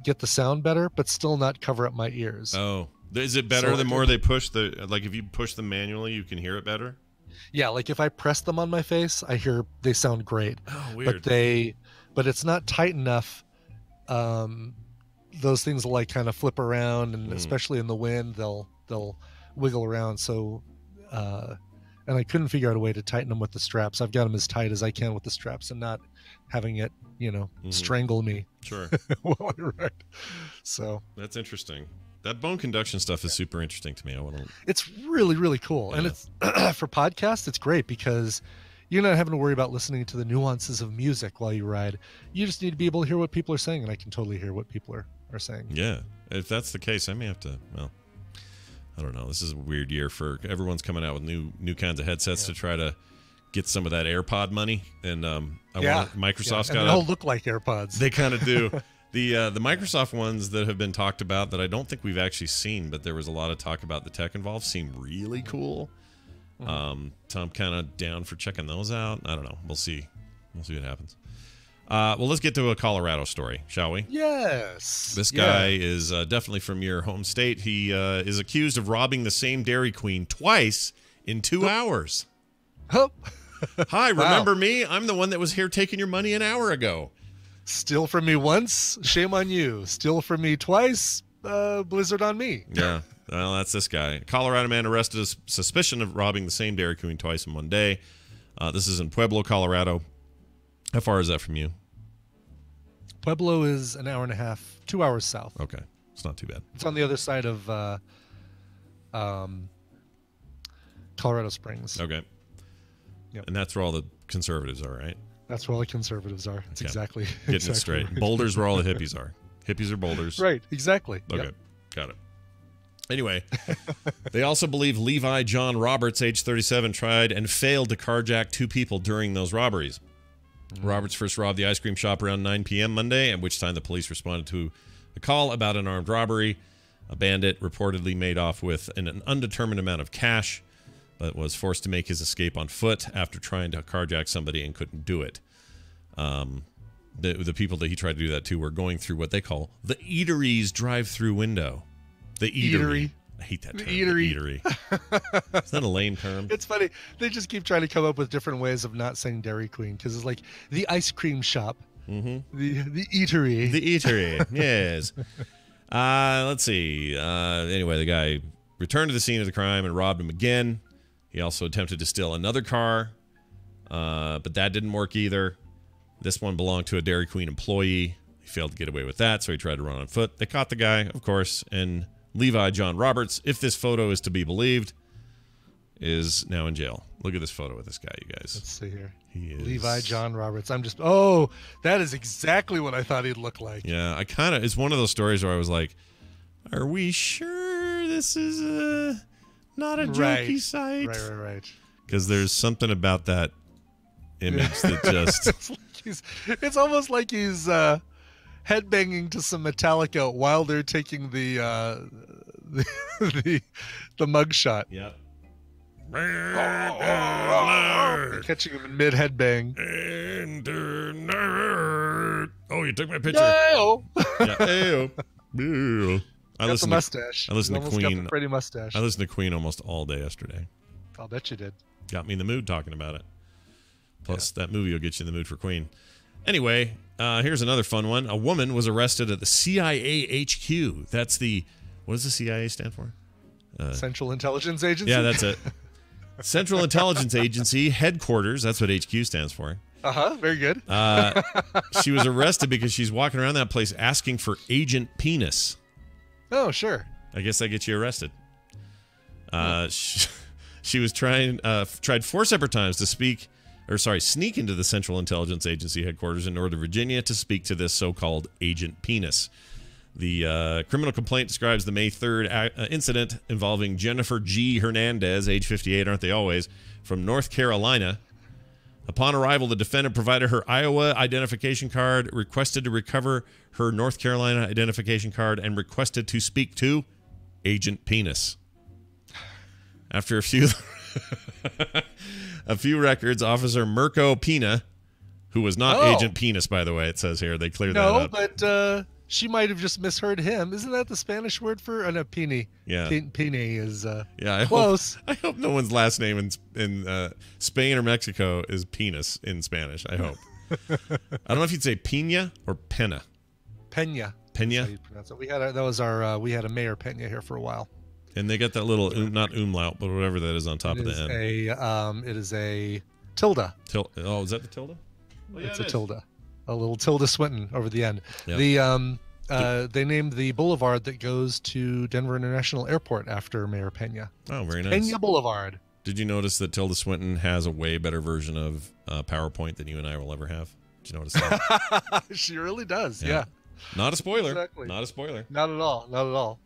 get the sound better, but still not cover up my ears. Oh. Is it better the more they push like if you push them manually, you can hear it better? Yeah, like if I press them on my face, I hear they sound great. Oh, weird. But it's not tight enough. Those things will like kind of flip around, and especially in the wind, they'll wiggle around. So, and I couldn't figure out a way to tighten them with the straps. I've got them as tight as I can with the straps, and not having it, strangle me. Sure. While I ride. So that's interesting. That bone conduction stuff is super interesting to me. It's really, really cool, and it's for podcasts. It's great because you're not having to worry about listening to the nuances of music while you ride. You just need to be able to hear what people are saying, and I can totally hear what people are saying. Yeah. If that's the case, I may have to, I don't know. This is a weird year for everyone's coming out with new kinds of headsets to try to get some of that AirPod money. And Microsoft's got they all look like AirPods. They kind of do. The Microsoft ones that have been talked about that I don't think we've actually seen, but there was a lot of talk about the tech involved, seem really cool. So I'm kind of down for checking those out. I don't know. We'll see what happens. Well, let's get to a Colorado story, shall we? Yes. This guy is definitely from your home state. He is accused of robbing the same Dairy Queen twice in 2 hours. Oh. Hi, remember me? I'm the one that was here taking your money an hour ago. Steal from me once, shame on you. Steal from me twice, blizzard on me. Yeah. Well, that's this guy. A Colorado man arrested as suspicion of robbing the same Dairy Queen twice in one day. This is in Pueblo, Colorado. How far is that from you? Pueblo is an hour and a half, 2 hours south. Okay. It's not too bad. It's on the other side of Colorado Springs. Okay. Yep. And that's where all the conservatives are, right? That's where all the conservatives are. That's exactly. Getting it straight. Right. Boulders where all the hippies are. Hippies are boulders. Right. Exactly. Okay. Yep. Got it. Anyway, they also believe Levi John Roberts, age 37, tried and failed to carjack 2 people during those robberies. Roberts first robbed the ice cream shop around 9 p.m. Monday, at which time the police responded to a call about an armed robbery. A bandit reportedly made off with an undetermined amount of cash, but was forced to make his escape on foot after trying to carjack somebody and couldn't do it. The people that he tried to do that to were going through what they call the eatery's drive-through window. The eatery. I hate that term. The eatery. Is that a lame term? It's funny. They just keep trying to come up with different ways of not saying Dairy Queen because it's like the ice cream shop. Mm-hmm. The eatery. The eatery. Yes. Let's see. Anyway, the guy returned to the scene of the crime and robbed him again. He also attempted to steal another car, but that didn't work either. This one belonged to a Dairy Queen employee. He failed to get away with that, so he tried to run on foot. They caught the guy, of course, and Levi John Roberts, if this photo is to be believed, is now in jail. Look at this photo with this guy, you guys. Let's see here. He is Levi John Roberts. Oh, that is exactly what I thought he'd look like. Yeah, it's one of those stories where I was like, are we sure this is not a jokey site? Right. Because there's something about that image that just... it's almost like he's headbanging to some Metallica while they're taking the mugshot. Yep. Catching him in mid headbang. Oh, you took my picture. Ayo. Yeah, ayo. I got the mustache. I listened to Queen. Got the Freddy mustache. I listened to Queen almost all day yesterday. I'll bet you did. Got me in the mood talking about it. Plus, that movie will get you in the mood for Queen. Anyway, here's another fun one. A woman was arrested at the CIA HQ. That's the... What does the CIA stand for? Central Intelligence Agency? Yeah, that's it. Central Intelligence Agency headquarters. That's what HQ stands for. Very good. She was arrested because she's walking around that place asking for Agent Penis. Oh, sure. I guess that gets you arrested. She was tried 4 separate times to sneak into the Central Intelligence Agency headquarters in Northern Virginia to speak to this so-called Agent Penis. The criminal complaint describes the May 3rd incident involving Jennifer G. Hernandez, age 58, aren't they always, from North Carolina. Upon arrival, the defendant provided her Iowa identification card, requested to recover her North Carolina identification card, and requested to speak to Agent Penis. After a few records, Officer Mirko Pina, who was not Agent Penis, by the way, it says here. They cleared that up. No, but she might have just misheard him. Isn't that the Spanish word for no, Pini? Yeah. Pini is close. I hope no one's last name in Spain or Mexico is Penis in Spanish. I hope. I don't know if you'd say Pina or Pena. Pena. Pena. That's how you pronounce it. We had a Mayor Pena here for a while. And they got that little not umlaut, but whatever that is on top of the end. It is a tilde. Oh, is that the tilde? Well, it's a tilde. A little Tilda Swinton over the end. Yep. They named the boulevard that goes to Denver International Airport after Mayor Pena. Oh, very nice. Pena Boulevard. Did you notice that Tilda Swinton has a way better version of PowerPoint than you and I will ever have? Did you notice that? She really does. Yeah. Not a spoiler. Exactly. Not a spoiler. Not at all. Not at all.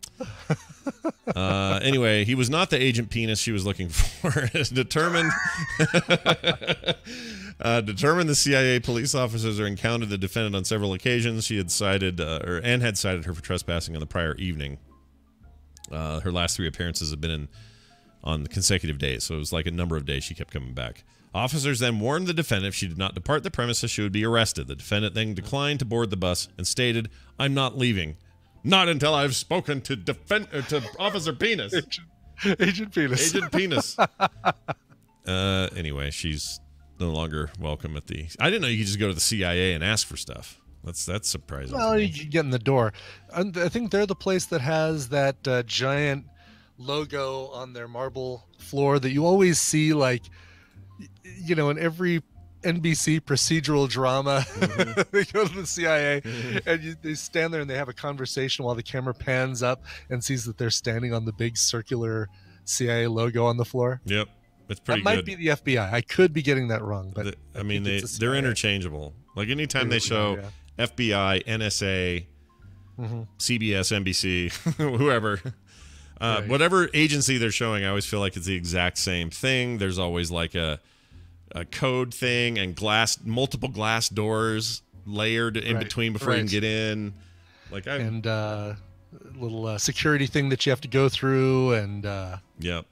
Anyway, he was not the Agent Penis she was looking for. Determined the CIA police officers encountered the defendant on several occasions. She had cited had cited her for trespassing on the prior evening. Her last 3 appearances have been on consecutive days, so it was like a number of days she kept coming back. Officers then warned the defendant if she did not depart the premises, she would be arrested. The defendant then declined to board the bus and stated, "I'm not leaving. Not until I've spoken to Officer Penis." Agent Penis. Agent Penis. Anyway, she's no longer welcome at the... I didn't know you could just go to the CIA and ask for stuff. That's surprising. Well, you can get in the door. I think they're the place that has that giant logo on their marble floor that you always see, like, in every NBC procedural drama. They go to the CIA and they stand there and they have a conversation while the camera pans up and sees that they're standing on the big circular CIA logo on the floor. Yep. It's pretty good. That might be the FBI. I could be getting that wrong, but they're interchangeable. Like anytime they show FBI, NSA, CBS, NBC, whoever, whatever agency they're showing, I always feel like it's the exact same thing. There's always like a code thing and multiple glass doors layered in between before you can get in. And little security thing that you have to go through, and yep.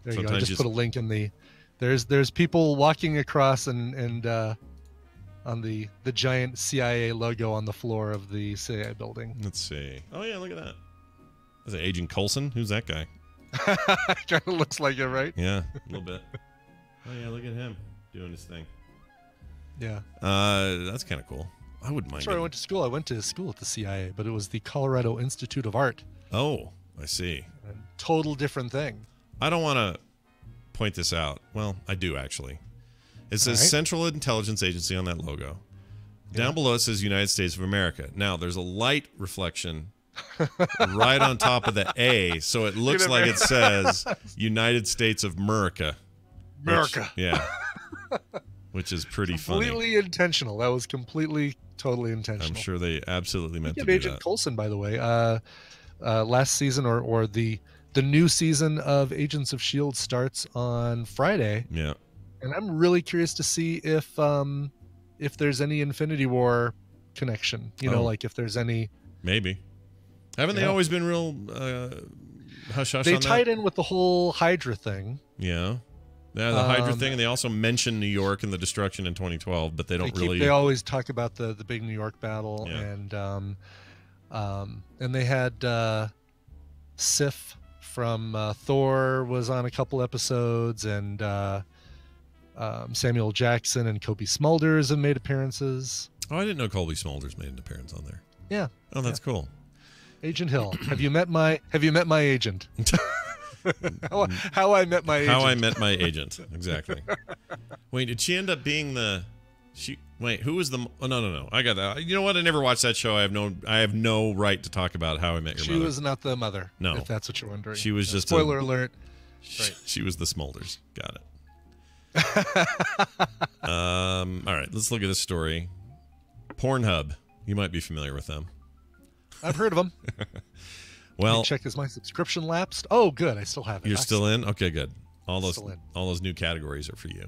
There you go. I just put a link in the. There's people walking across and on the giant CIA logo on the floor of the CIA building. Let's see. Oh yeah, look at that. Is it Agent Coulson? Who's that guy? Kind of looks like it, right? Yeah, a little bit. Oh yeah, look at him doing his thing. Yeah. That's kind of cool. I wouldn't mind. That's where I went to school. I went to school at the CIA, but it was the Colorado Institute of Art. Oh, I see. A total different thing. I don't want to point this out. Well, I do actually. It says Central Intelligence Agency on that logo. Down below it says United States of America. Now, there's a light reflection right on top of the A, so it looks like it says United States of America. America. Yeah. Which is pretty funny. Completely intentional. That was totally intentional. I'm sure they absolutely meant to do Agent that. Coulson, by the way, last season or the new season of Agents of S.H.I.E.L.D. starts on Friday. Yeah. And I'm really curious to see if there's any Infinity War connection. You know, like if there's any. Maybe. Haven't they always been real hush-hush on that? They tied in with the whole Hydra thing. Yeah. Yeah, the Hydra thing, and they also mention New York and the destruction in 2012, but they don't really. They always talk about the big New York battle, yeah. And they had Sif from Thor was on a couple episodes, and Samuel Jackson and Kobe Smulders have made appearances. Oh, I didn't know Colby Smulders made an appearance on there. Yeah. Oh, that's cool. Agent Hill, have you met my agent? How I met my agent. How I met my agent. Exactly. Wait, did she end up being wait, who was the? Oh, no. I got that. You know what? I never watched that show. I have no right to talk about How I Met Your Mother. She was not the mother. No, if that's what you're wondering. She was just spoiler alert. She was the Smulders. Got it. All right, let's look at this story. Pornhub. You might be familiar with them. I've heard of them. Well, check, is my subscription lapsed? Oh, good. I still have it. You're still in? Okay, good. All those new categories are for you.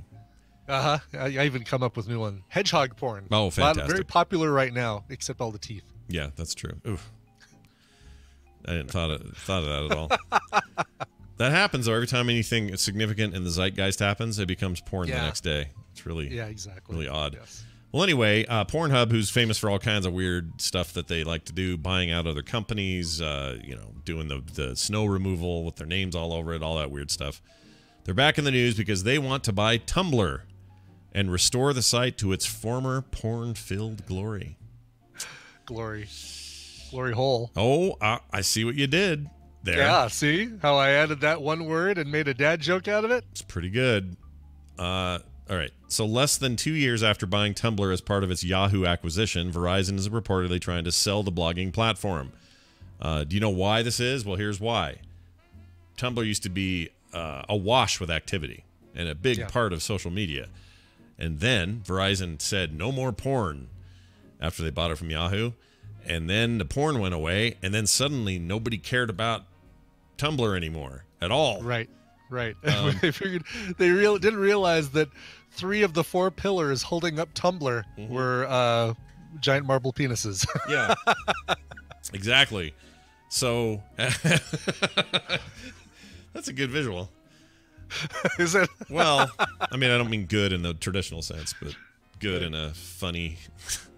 I even come up with new one. Hedgehog porn. Oh, fantastic. Very popular right now, except all the teeth. Yeah, that's true. Oof. I didn't thought of that at all. That happens though. Every time anything significant in the zeitgeist happens, it becomes porn the next day. It's really exactly. really odd. Yes. Well, anyway, Pornhub, who's famous for all kinds of weird stuff that they like to do, buying out other companies, doing the snow removal with their names all over it, all that weird stuff. They're back in the news because they want to buy Tumblr and restore the site to its former porn-filled glory. Glory hole. Oh, I see what you did there. Yeah, see how I added that one word and made a dad joke out of it? It's pretty good. All right, so less than 2 years after buying Tumblr as part of its Yahoo acquisition, Verizon is reportedly trying to sell the blogging platform. Do you know why this is? Well, here's why. Tumblr used to be awash with activity and a big part of social media. And then Verizon said no more porn after they bought it from Yahoo. And then the porn went away, and then suddenly nobody cared about Tumblr anymore at all. Right. They figured didn't realize that 3 of the 4 pillars holding up Tumblr were giant marble penises. Yeah, exactly. So that's a good visual. Is it? Well, I mean, I don't mean good in the traditional sense, but good in a funny,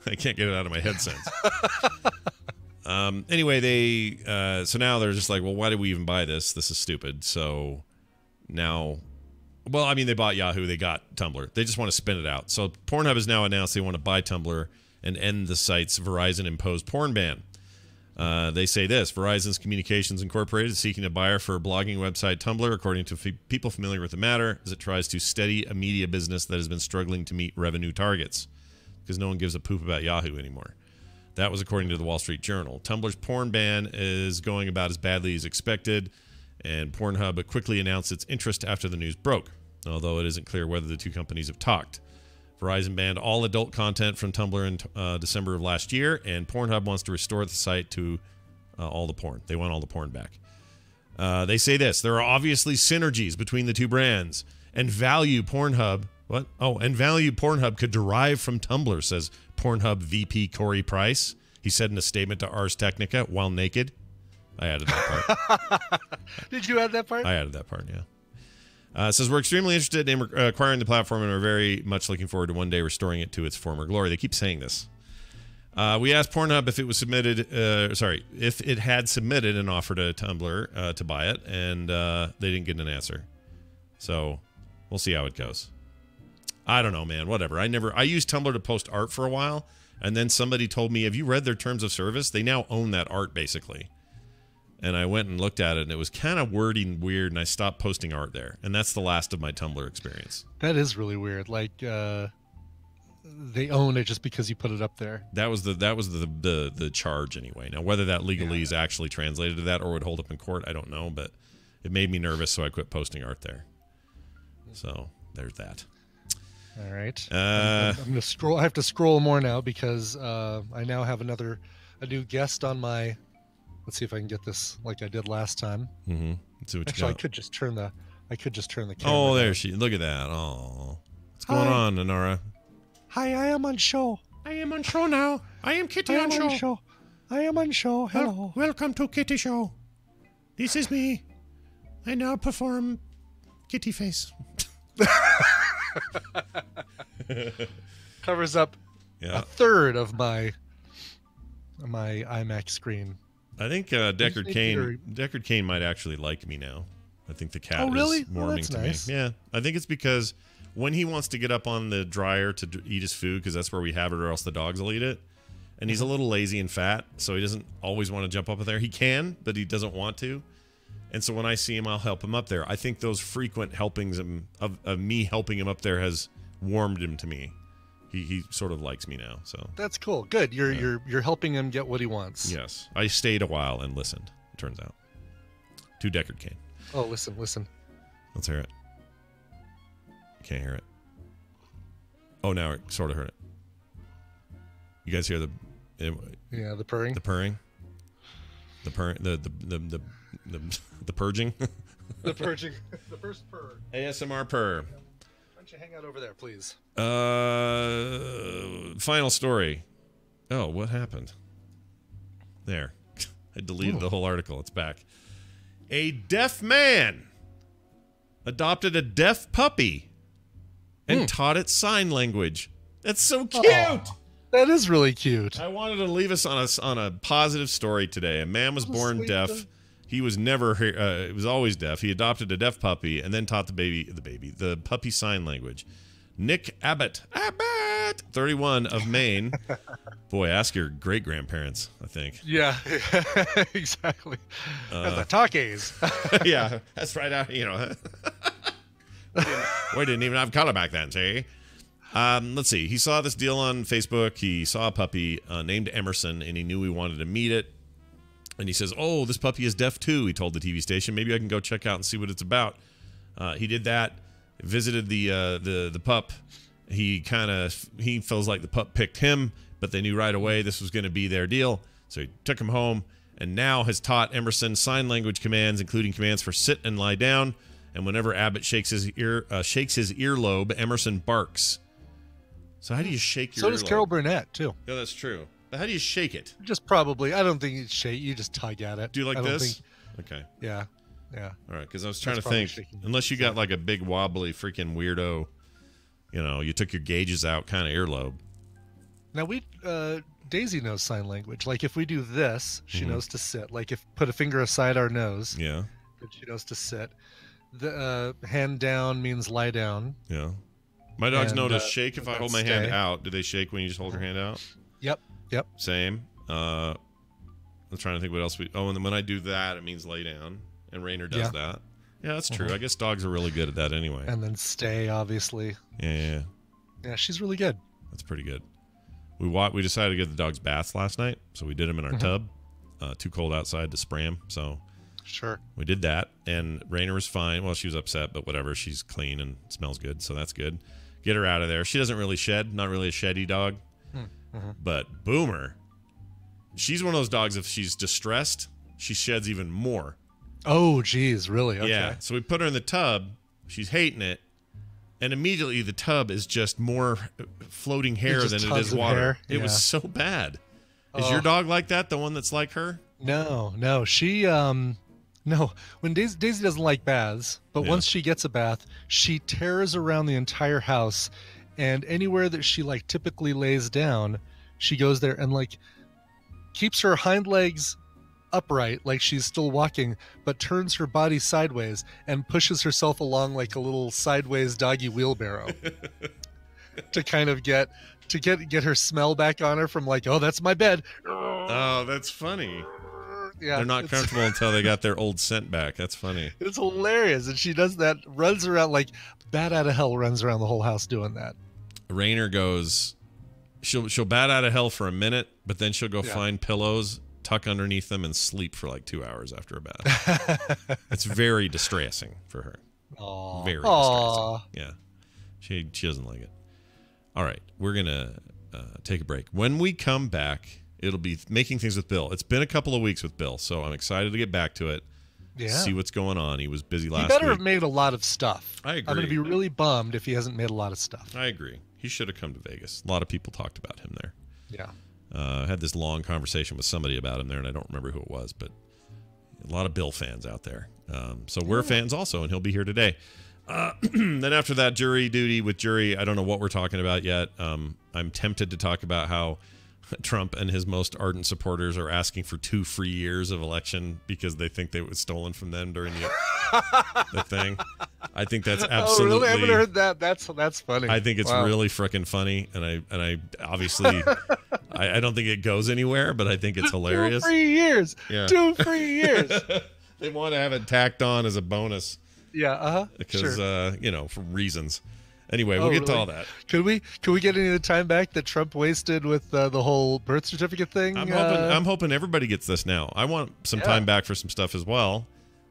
I can't get it out of my head sense. Anyway, so now they're just like, well, why did we even buy this? This is stupid. So now, well, I mean, they bought Yahoo, they got Tumblr. They just want to spin it out. So Pornhub has now announced they want to buy Tumblr and end the site's Verizon-imposed porn ban. They say this: Verizon's Communications Incorporated is seeking a buyer for a blogging website Tumblr, according to people familiar with the matter, as it tries to steady a media business that has been struggling to meet revenue targets because no one gives a poop about Yahoo anymore. That was according to the Wall Street Journal. Tumblr's porn ban is going about as badly as expected, and Pornhub quickly announced its interest after the news broke, although it isn't clear whether the two companies have talked. Verizon banned all adult content from Tumblr in December of last year, and Pornhub wants to restore the site to all the porn. They want all the porn back. They say this: there are obviously synergies between the two brands, and value Pornhub could derive from Tumblr, says Pornhub VP Corey Price. He said in a statement to Ars Technica while naked. I added that part. Did you add that part? I added that part, yeah. It says, we're extremely interested in acquiring the platform and are very much looking forward to one day restoring it to its former glory. They keep saying this. We asked Pornhub if it was if it had submitted an offer to Tumblr to buy it, and they didn't get an answer. So we'll see how it goes. I don't know, man. Whatever. I used Tumblr to post art for a while, and then somebody told me, have you read their terms of service? They now own that art, basically. And I went and looked at it, and it was kind of wordy and weird, and I stopped posting art there. And that's the last of my Tumblr experience. That is really weird. Like, they own it just because you put it up there. That was the charge anyway. Now whether that legalese actually translated to that or would hold up in court, I don't know, but it made me nervous, so I quit posting art there. So there's that. All right. I'm gonna scroll. I have to scroll more now because I now have a new guest on my. Let's see if I can get this like I did last time. Mm-hmm. Let's see what Actually, you got. I could just turn the camera. Oh, there she. Look at that. Oh, what's going on, Nora? Hi, I am on show. I am on show now. I am Kitty on show. I am on show. Hello. Welcome to Kitty Show. This is me. I now perform kitty face. Covers up a third of my iMac screen. I think Deckard Cain might actually like me now. I think the cat is warming to nice. me. Yeah, I think it's because when he wants to get up on the dryer to eat his food, because that's where we have it, or else the dogs will eat it. And he's a little lazy and fat, so he doesn't always want to jump up there. He can, but he doesn't want to. And so when I see him, I'll help him up there. I think those frequent helpings of me helping him up there has warmed him to me. He sort of likes me now. So that's cool. Good. You're helping him get what he wants. Yes, I stayed a while and listened. It turns out, to Deckard Cain. Oh, listen. Let's hear it. Can't hear it. Oh, now I sort of heard it. You guys hear the purring. The purring. The purging. The purging. The first purr. ASMR purr. Why don't you hang out over there, please? Final story. Oh, what happened? There. I deleted the whole article. It's back. A deaf man adopted a deaf puppy and taught it sign language. That's so cute. Oh, that is really cute. I wanted to leave us on a positive story today. A man was born deaf. He was was always deaf. He adopted a deaf puppy and then taught the puppy sign language. Nick Abbott, 31 of Maine. Boy, ask your great-grandparents, I think. Yeah, exactly. The talkies. Yeah, that's right. We didn't even have color back then, see? Let's see. He saw this deal on Facebook. He saw a puppy named Emerson, and he knew he wanted to meet it. And he says, "Oh, this puppy is deaf too," he told the TV station. "Maybe I can go check out and see what it's about." He did that. Visited the pup. He feels like the pup picked him, but they knew right away this was going to be their deal. So he took him home, and now has taught Emerson sign language commands, including commands for sit and lie down. And whenever Abbott shakes his earlobe, Emerson barks. So how do you shake your earlobe? So does Carol Burnett too. Yeah, that's true. But how do you shake it? Just probably. I don't think you shake. You just tug at it. Do you like this? Okay. Yeah. Yeah. All right, because I was trying to think, unless you got like a big wobbly freaking weirdo, you took your gauges out kind of earlobe. Now Daisy knows sign language. Like if we do this, she knows to sit. Like if put a finger aside our nose, yeah, she knows to sit. The hand down means lie down. Yeah. My dogs know to shake if I hold my hand out. Do they shake when you just hold your hand out? Yep. Same. I'm trying to think what else and then when I do that, it means lay down. And Rainer does that. Yeah, that's true. I guess dogs are really good at that anyway. And then stay, obviously. Yeah, she's really good. That's pretty good. We decided to get the dogs baths last night, so we did them in our tub. Too cold outside to spray them, so sure. We did that, and Rainer was fine. Well, she was upset, but whatever. She's clean and smells good, so that's good. Get her out of there. She doesn't really shed. Not really a sheddy dog. But Boomer, she's one of those dogs, if she's distressed, she sheds even more. Oh, geez, really? Okay. Yeah, so we put her in the tub. She's hating it. And immediately the tub is just more floating hair than it is water. It was so bad. Is your dog like that, the one that's like her? No. She, no. When Daisy doesn't like baths, but once she gets a bath, she tears around the entire house. And anywhere that she, typically lays down, she goes there and, keeps her hind legs upright, like she's still walking, but turns her body sideways and pushes herself along like a little sideways doggy wheelbarrow to kind of get her smell back on her from oh, that's my bed. Oh, that's funny. Yeah, they're not comfortable until they got their old scent back. That's funny. It's hilarious. And she does that, runs around bat out of hell, runs around the whole house doing that. Rainer goes, she'll bat out of hell for a minute, but then she'll go find pillows, tuck underneath them, and sleep for like 2 hours after a bath. It's very distressing for her. Aww. Very distressing. Yeah. She doesn't like it. All right. We're going to take a break. When we come back, it'll be Making Things with Bill. It's been a couple of weeks with Bill, so I'm excited to get back to it. Yeah. See what's going on. He was busy last week. He better have made a lot of stuff. I agree. I'm going to be really bummed if he hasn't made a lot of stuff. I agree. He should have come to Vegas. A lot of people talked about him there. Yeah. I had this long conversation with somebody about him there, and I don't remember who it was, but a lot of Bill fans out there. So we're fans also, and he'll be here today. Then after that, jury duty with jury, I don't know what we're talking about yet. I'm tempted to talk about how Trump and his most ardent supporters are asking for 2 free years of election because they think they was stolen from them during the thing. I think that's absolutely. Oh, really? I haven't heard that. That's funny. I think it's really freaking funny, and I obviously I don't think it goes anywhere, but I think it's hilarious. 2 free years. Yeah. 2 free years. They want to have it tacked on as a bonus. Yeah. Because for reasons. Anyway, we'll get to all that. Could we get any of the time back that Trump wasted with the whole birth certificate thing? I'm hoping everybody gets this now. I want some time back for some stuff as well.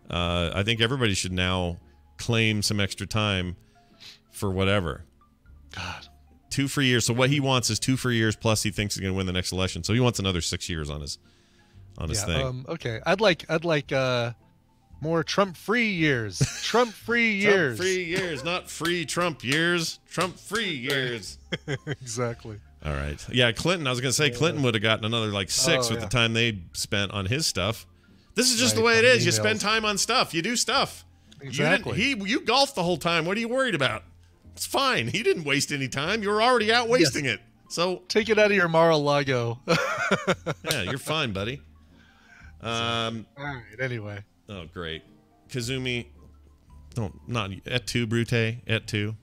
I think everybody should now claim some extra time for whatever. God. 2 free years. So what he wants is 2 free years plus he thinks he's going to win the next election. So he wants another 6 years on his thing. Okay. I'd like more Trump free years. Trump free years. Trump free years, not free Trump years. Trump free years. Exactly. All right. Yeah, Clinton. I was going to say Clinton would have gotten another like 6 with the time they spent on his stuff. This is just the way it is. Emails. You spend time on stuff. You do stuff. Exactly. You golfed the whole time. What are you worried about? It's fine. He didn't waste any time. You were already out wasting it. So take it out of your Mar-a-Lago. Yeah, you're fine, buddy. All right. Anyway. Oh, great. Kazumi. Not et tu, Brute. Et tu.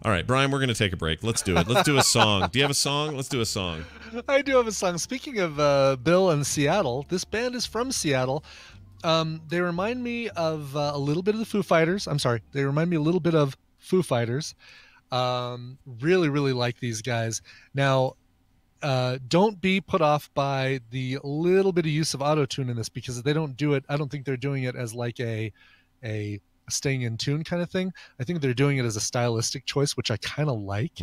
All right, Brian, we're going to take a break. Let's do it. Let's do a song. Do you have a song? Let's do a song. I do have a song. Speaking of Bill and Seattle, this band is from Seattle. They remind me of a little bit of the Foo Fighters. I'm sorry. They remind me a little bit of Foo Fighters. Really, really like these guys. Now, don't be put off by the little bit of use of auto-tune in this because they don't do it. I don't think they're doing it as like a staying in tune kind of thing. I think they're doing it as a stylistic choice, which I kind of like.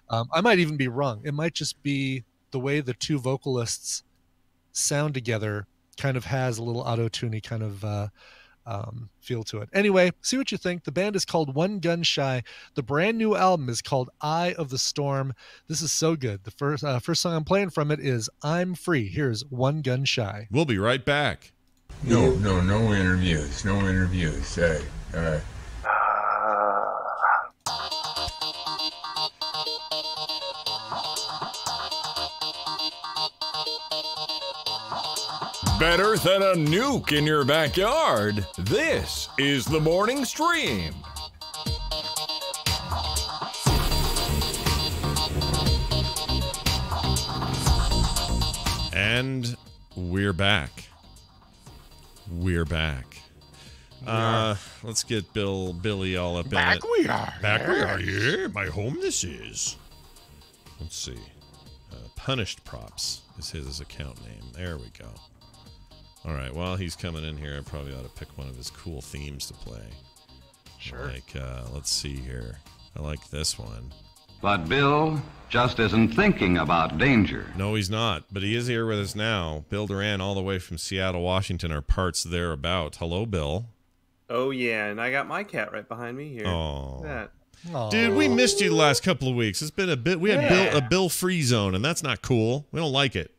I might even be wrong. It might just be the way the two vocalists sound together kind of has a little auto-tuney kind of feel to it. Anyway, see what you think. The band is called One Gun Shy. The brand new album is called Eye of the Storm. This is so good. The first song I'm playing from it is I'm Free. Here's One Gun Shy. We'll be right back. No interviews. No interviews. Hey. Better than a nuke in your backyard. This is the morning stream. And we're back. Let's get Billy all up in it. Back we are. Back we are. Yeah, my home this is. Let's see. Punished Props is his account name. There we go. All right, while he's coming in here, I probably ought to pick one of his cool themes to play. Sure. Like, let's see here. I like this one. But Bill just isn't thinking about danger. No, he's not, but he is here with us now. Bill Duran, all the way from Seattle, Washington, or parts thereabout. Hello, Bill. Oh, yeah, and I got my cat right behind me here. Oh. Dude, we missed you the last couple of weeks. It's been a bit. We had a Bill free zone, and that's not cool. We don't like it.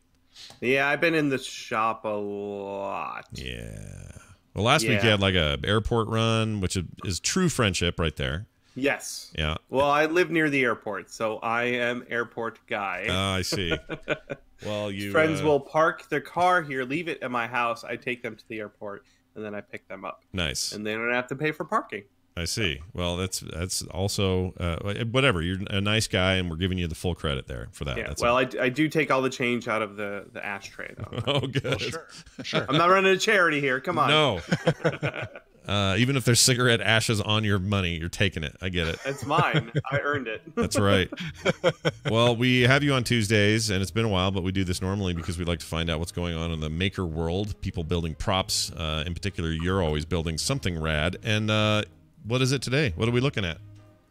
Yeah, I've been in the shop a lot. Yeah. Well, last week you had like a airport run, which is true friendship right there. Yes. Yeah. Well, I live near the airport, so I am airport guy. I see. Well, friends will park their car here, leave it at my house. I take them to the airport, and then I pick them up. Nice. And they don't have to pay for parking. I see. Well, that's also whatever. You're a nice guy, and we're giving you the full credit there for that. Yeah. That's well, I do take all the change out of the ashtray, though. Oh, good. Well, sure. I'm not running a charity here. Come on. No. Even if there's cigarette ashes on your money, you're taking it. I get it. It's mine. I earned it. That's right. Well, we have you on Tuesdays, and it's been a while, but we do this normally because we like to find out what's going on in the maker world. People building props. In particular, you're always building something rad. And what is it today? What are we looking at?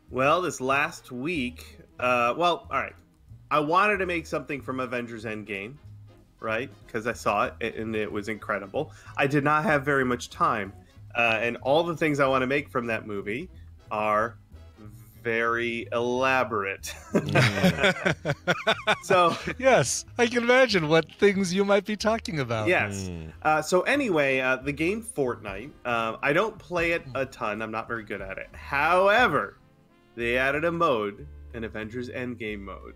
Well, this last week, all right. I wanted to make something from Avengers Endgame, right? Because I saw it, and it was incredible. I did not have very much time. And all the things I want to make from that movie are very elaborate. So yes, I can imagine what things you might be talking about. Yes. So anyway, the game Fortnite, I don't play it a ton. I'm not very good at it. However, they added a mode, an Avengers Endgame mode,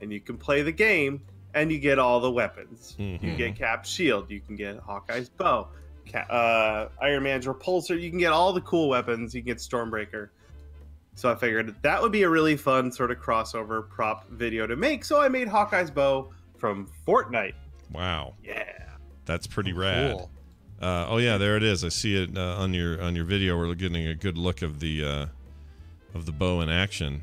and you can play the game and you get all the weapons. You get Cap's shield. You can get Hawkeye's bow. Iron Man's repulsor. You can get all the cool weapons. You can get Stormbreaker. So I figured that would be a really fun sort of crossover prop video to make. So I made Hawkeye's bow from Fortnite. Wow. Yeah. That's pretty rad. Cool. Oh yeah, there it is. I see it on your video. We're getting a good look of the bow in action.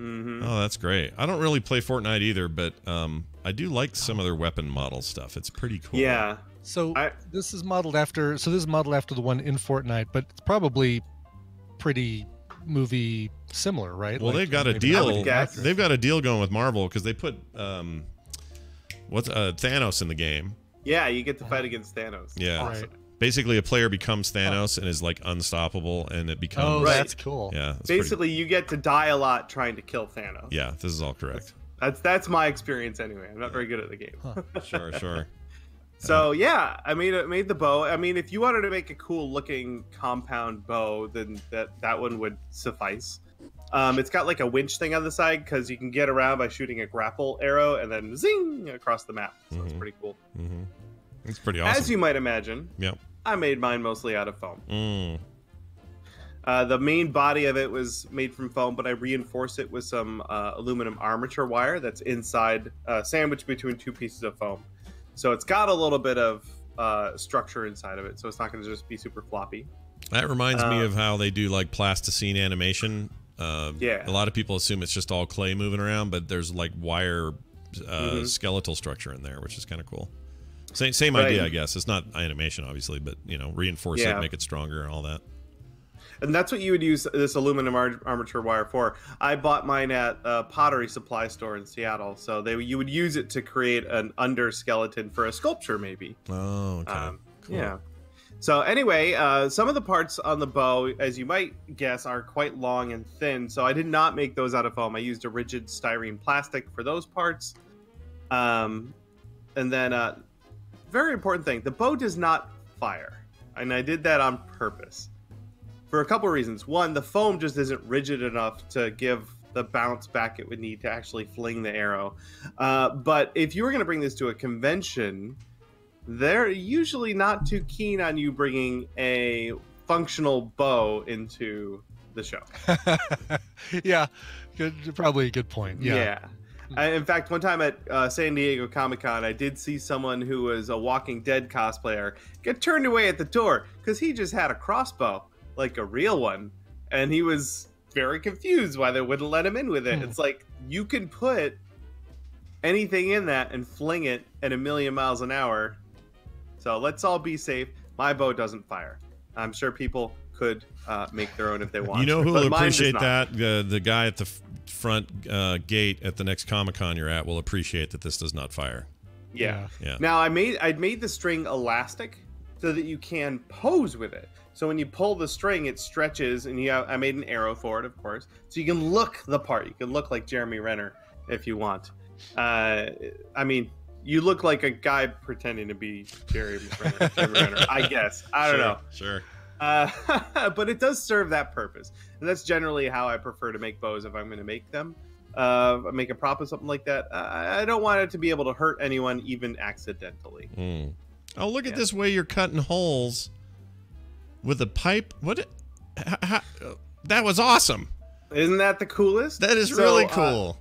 Oh, that's great. I don't really play Fortnite either, but I do like some of their weapon model stuff. It's pretty cool. Yeah. So this is modeled after. So this is modeled after the one in Fortnite, but it's probably pretty movie similar, right? Well, like, they've got a deal. They've got a deal going with Marvel because they put Thanos in the game. Yeah, you get to fight against Thanos. Yeah. Awesome. Right. Basically, a player becomes Thanos and is like unstoppable, and it becomes. Oh, that's cool. Yeah. Basically, you get to die a lot trying to kill Thanos. Yeah, this is all correct. That's my experience anyway. I'm not very good at the game. Sure. So yeah, I made the bow. I mean, if you wanted to make a cool looking compound bow, then that one would suffice. It's got like a winch thing on the side because you can get around by shooting a grapple arrow and then zing across the map. So it's pretty cool. It's pretty awesome. As you might imagine, I made mine mostly out of foam. The main body of it was made from foam, but I reinforced it with some aluminum armature wire that's inside, sandwiched between two pieces of foam. So it's got a little bit of structure inside of it, so it's not going to just be super floppy. That reminds me of how they do like plasticine animation. Yeah. A lot of people assume it's just all clay moving around, but there's like wire skeletal structure in there, which is kind of cool. Same idea, I guess. It's not animation, obviously, but reinforce it, make it stronger, and all that. And that's what you would use this aluminum armature wire for. I bought mine at a pottery supply store in Seattle. So you would use it to create an under skeleton for a sculpture, maybe. Oh, okay. Cool. Yeah. So anyway, some of the parts on the bow, as you might guess, are quite long and thin. So I did not make those out of foam. I used a rigid styrene plastic for those parts. And then, very important thing, the bow does not fire. And I did that on purpose. For a couple of reasons. One, the foam just isn't rigid enough to give the bounce back it would need to actually fling the arrow. But if you were going to bring this to a convention, they're usually not too keen on you bringing a functional bow into the show. Yeah, probably a good point. Yeah. In fact, one time at San Diego Comic-Con, I did see someone who was a Walking Dead cosplayer get turned away at the door because he just had a crossbow. Like a real one, and he was very confused why they wouldn't let him in with it. It's like, you can put anything in that and fling it at 1,000,000 miles an hour. So let's all be safe. My bow doesn't fire. I'm sure people could make their own if they want. You know who will appreciate that? The guy at the front gate at the next Comic-Con you're at will appreciate that this does not fire. Yeah. Now I'd made the string elastic so that you can pose with it. So when you pull the string, it stretches, and I made an arrow for it, of course. So you can look the part. You can look like Jeremy Renner if you want. I mean, you look like a guy pretending to be Jeremy Renner, I guess. I don't know. Sure. But it does serve that purpose. And that's generally how I prefer to make bows if I'm going to make them. Make a prop or something like that. I don't want it to be able to hurt anyone, even accidentally. Oh, look at this way you're cutting holes with a pipe. That was awesome. Isn't that the coolest? That is really cool.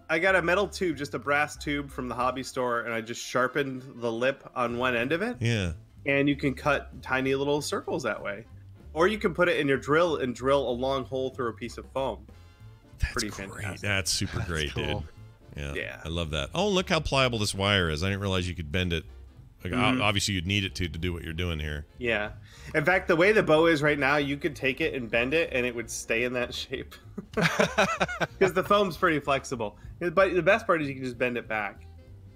I got a metal tube, just a brass tube from the hobby store, and I just sharpened the lip on one end of it. Yeah. And you can cut tiny little circles that way. Or you can put it in your drill and drill a long hole through a piece of foam. That's pretty great. fantastic. That's super great, cool. dude. Yeah. I love that. Oh, look how pliable this wire is. I didn't realize you could bend it. Like, obviously, you'd need it to do what you're doing here. Yeah. In fact, the way the bow is right now, you could take it and bend it, and it would stay in that shape. Because the foam's pretty flexible. But the best part is you can just bend it back.